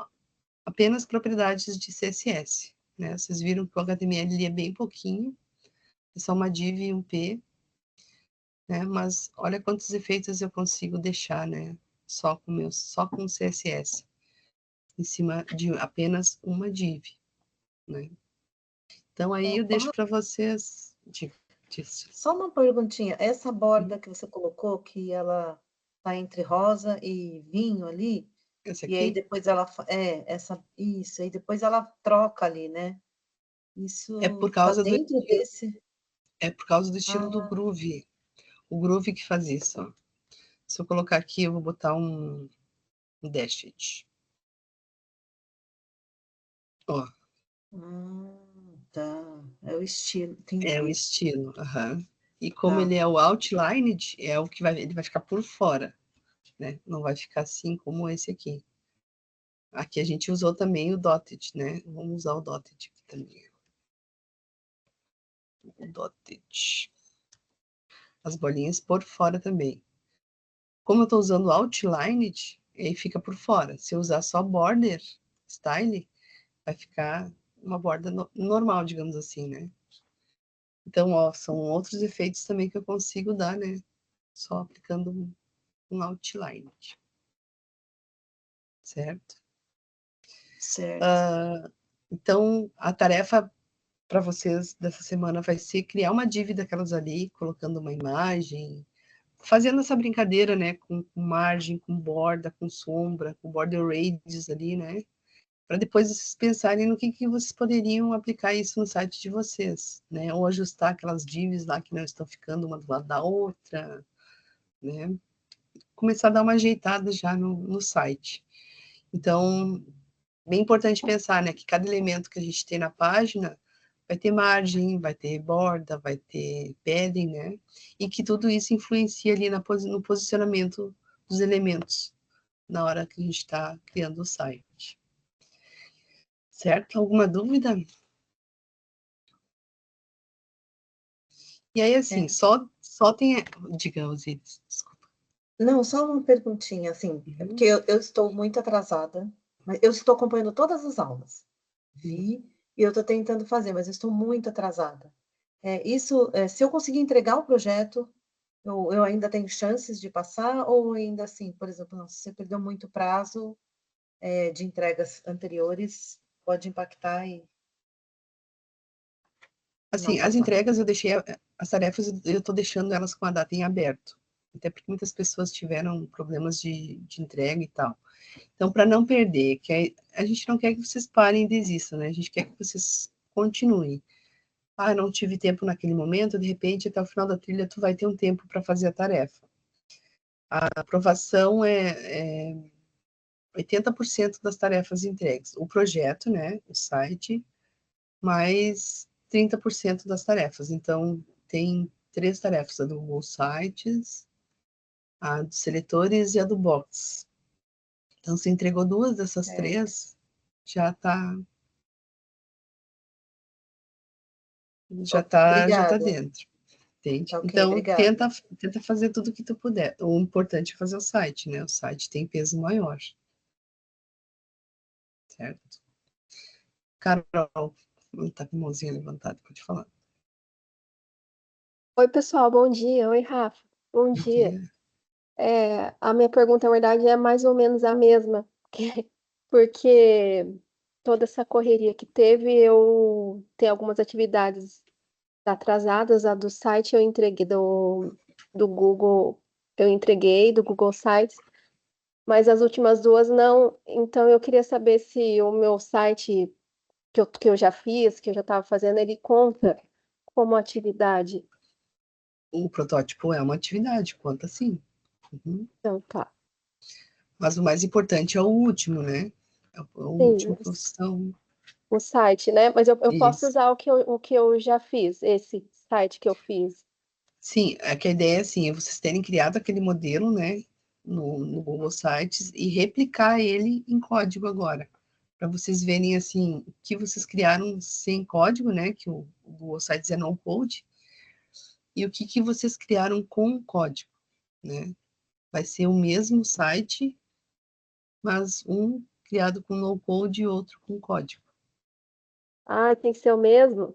apenas propriedades de CSS, né? Vocês viram que o HTML ali é bem pouquinho. É só uma div e um P. Né? Mas olha quantos efeitos eu consigo deixar, né? Só com CSS, em cima de apenas uma div, né? Então aí eu deixo para vocês. Só uma perguntinha. Essa borda que você colocou, que ela tá entre rosa e vinho ali, Esse e aí aqui depois ela isso, aí depois ela troca ali, né? é por Isso tá causa do dentro estilo, desse. do Ah, Groove. O Groove que faz isso, ó. Se eu colocar aqui, eu vou botar um dashed. Ó, Tá. É o estilo, é o entendi. estilo. Aham. E como Tá. ele é o outlined, é o que ele vai ficar por fora, né? Não vai ficar assim como esse aqui. Aqui a gente usou também o dotted, né? Vamos usar o dotted aqui também. O dotted. As bolinhas por fora também. Como eu estou usando outlined, aí fica por fora. Se eu usar só border style, vai ficar uma borda normal, digamos assim, né? Então, ó, são outros efeitos também que eu consigo dar, né? Só aplicando um outline, certo? Certo. Então, a tarefa para vocês dessa semana vai ser criar uma dívida aquelas ali, colocando uma imagem, fazendo essa brincadeira, né? Com margem, com borda, com sombra, com border radius ali, né? Para depois vocês pensarem no que vocês poderiam aplicar isso no site de vocês, né? Ou ajustar aquelas divs lá que não estão ficando uma do lado da outra, né? Começar a dar uma ajeitada já no site. Então, bem importante pensar, né, que cada elemento que a gente tem na página vai ter margem, vai ter borda, vai ter padding, né? E que tudo isso influencia ali no posicionamento dos elementos na hora que a gente está criando o site. Certo? Alguma dúvida? E aí, assim, É. só tem. Diga, Osiris, desculpa. Não, só uma perguntinha, assim, é porque Uhum, eu estou muito atrasada, mas eu estou acompanhando todas as aulas. uhum. Vi e eu estou tentando fazer, mas eu estou muito atrasada. Se eu conseguir entregar o projeto, eu ainda tenho chances de passar, ou ainda assim, por exemplo, não, se você perdeu muito prazo, de entregas anteriores, pode impactar e não Assim, as passar. entregas eu deixei, as tarefas eu estou deixando elas com a data em aberto. Até porque muitas pessoas tiveram problemas de entrega e tal. Então, para não perder, que a gente não quer que vocês parem e desistam, né? A gente quer que vocês continuem. Ah, não tive tempo naquele momento, de repente, até o final da trilha, tu vai ter um tempo para fazer a tarefa. A aprovação é 80% das tarefas entregues. O projeto, né? O site, mais 30% das tarefas. Então, tem 3 tarefas: a do Google Sites, a dos seletores e a do Box. Então, se entregou 2 dessas Certo. 3, já está já tá Obrigada. dentro, entende? Tá ok, Então, obrigada. tenta fazer tudo o que tu puder. O importante é fazer o site, né? O site tem peso maior, certo? Carol, tá com a mãozinha levantada, pode falar. Oi, pessoal, bom dia. Oi, Rafa. Bom Bom dia. dia. A minha pergunta, na verdade, é mais ou menos a mesma, porque toda essa correria que teve, eu tenho algumas atividades atrasadas. A do site eu entreguei do Google, eu entreguei do Google Sites, mas as últimas duas não. Então, eu queria saber se o meu site que eu já fiz, que eu já estava fazendo, ele conta como atividade. O protótipo é uma atividade, conta sim. Uhum. Então, tá. Mas o mais importante é o último, né? É o Sim, último que vocês estão. o site, né? Mas eu posso Isso. usar o que eu já fiz, esse site que eu fiz. Sim, é que a ideia é assim, é vocês terem criado aquele modelo, né, no Google Sites e replicar ele em código agora, para vocês verem assim o que vocês criaram sem código, né, que o Google Sites é no code, e o que vocês criaram com código, né? Vai ser o mesmo site, mas um criado com no code e outro com código. Ah, tem que ser o mesmo?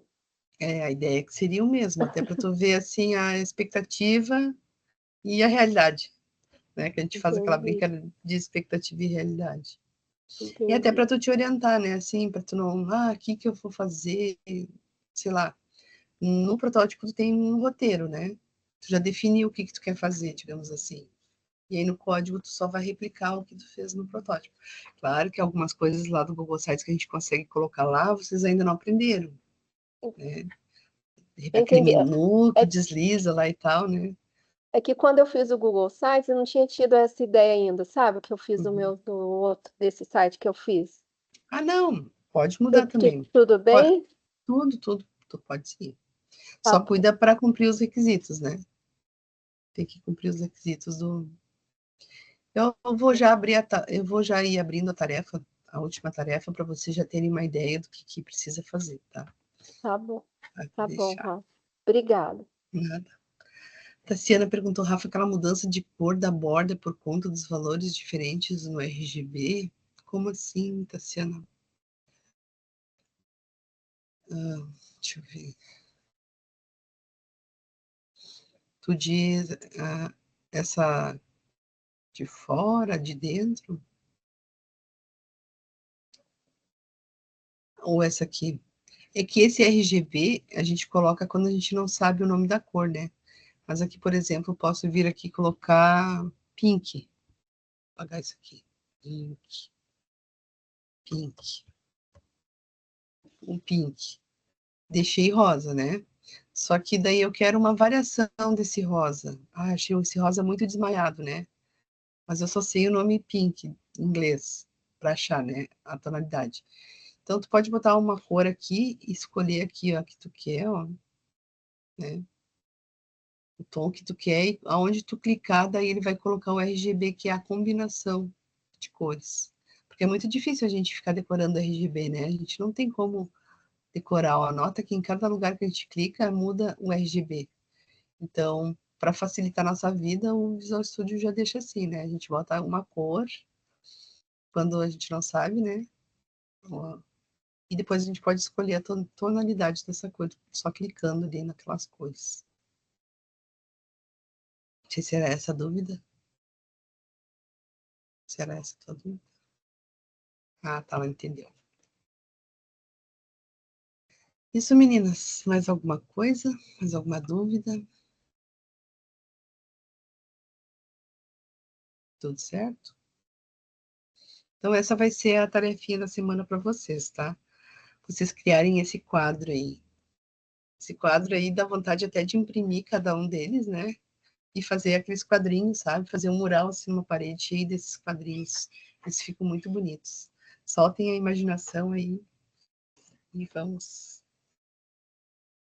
É, a ideia é que seria o mesmo, até para tu ver assim a expectativa e a realidade, né? Que a gente faz aquela Entendi, brincadeira de expectativa e realidade. E até entendi. para tu te orientar, né? Assim, para tu não, o que que eu vou fazer, sei lá. No protótipo tu tem um roteiro, né? Tu já definiu o que que tu quer fazer, digamos assim. E aí no código tu só vai replicar o que tu fez no protótipo. Claro que algumas coisas lá do Google Sites que a gente consegue colocar lá, vocês ainda não aprenderam, né? Aquele Entendi. menu que É, desliza lá e tal, né? é que quando eu fiz o Google Sites, eu não tinha tido essa ideia ainda, sabe? O que eu fiz no Uhum. meu, no outro, desse site que eu fiz. Ah, não. Pode mudar também. Tudo bem? Tudo, tu pode seguir. Tá Só bom. cuida para cumprir os requisitos, né? Tem que cumprir os requisitos do... Eu vou já eu vou já ir abrindo a tarefa, a última tarefa, para vocês já terem uma ideia do que precisa fazer, tá? Tá bom. Pode Tá bom, deixar. Rafa. Obrigada. Nada. Tassiana perguntou, Rafa, aquela mudança de cor da borda por conta dos valores diferentes no RGB? Como assim, Tassiana? Deixa eu ver. Tu diz essa de fora, de dentro? Ou essa aqui? É que esse RGB a gente coloca quando a gente não sabe o nome da cor, né? Mas aqui, por exemplo, eu posso vir aqui e colocar pink. Vou apagar isso aqui. Pink. Um pink. Deixei rosa, né? Só que daí eu quero uma variação desse rosa. Ah, achei esse rosa muito desmaiado, né? Mas eu só sei o nome pink, em inglês, para achar, né? A tonalidade. Então, tu pode botar uma cor aqui e escolher aqui, ó, que tu quer, ó, né? O tom que tu quer, e aonde tu clicar, daí ele vai colocar o RGB, que é a combinação de cores. Porque é muito difícil a gente ficar decorando RGB, né? A gente não tem como decorar, ó. Anota que em cada lugar que a gente clica, muda o RGB. Então, para facilitar a nossa vida, o Visual Studio já deixa assim, né? A gente bota uma cor, quando a gente não sabe, né? Ó, e depois a gente pode escolher a tonalidade dessa cor, só clicando ali naquelas cores. Não sei se era essa a dúvida. Se era essa a tua dúvida. Ah, tá, ela entendeu. Isso, meninas. Mais alguma coisa? Mais alguma dúvida? Tudo certo? Então, essa vai ser a tarefinha da semana para vocês, tá? Vocês criarem esse quadro aí. Esse quadro aí dá vontade até de imprimir cada um deles, né? E fazer aqueles quadrinhos, sabe? Fazer um mural assim numa parede cheio desses quadrinhos. Eles ficam muito bonitos. Soltem a imaginação aí e vamos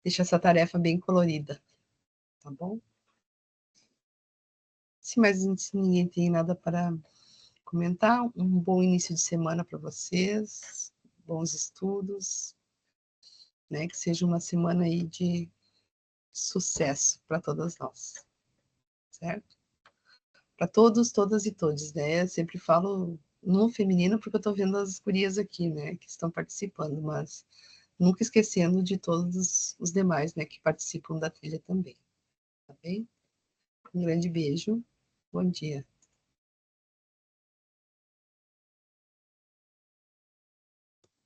deixar essa tarefa bem colorida, tá bom? Se ninguém tem nada para comentar, um bom início de semana para vocês, bons estudos, né? Que seja uma semana aí de sucesso para todas nós, certo? Para todos, todas e todos, né? Eu sempre falo no feminino porque eu estou vendo as gurias aqui, né? Que estão participando, mas nunca esquecendo de todos os demais, né? Que participam da trilha também, tá bem? Um grande beijo, bom dia.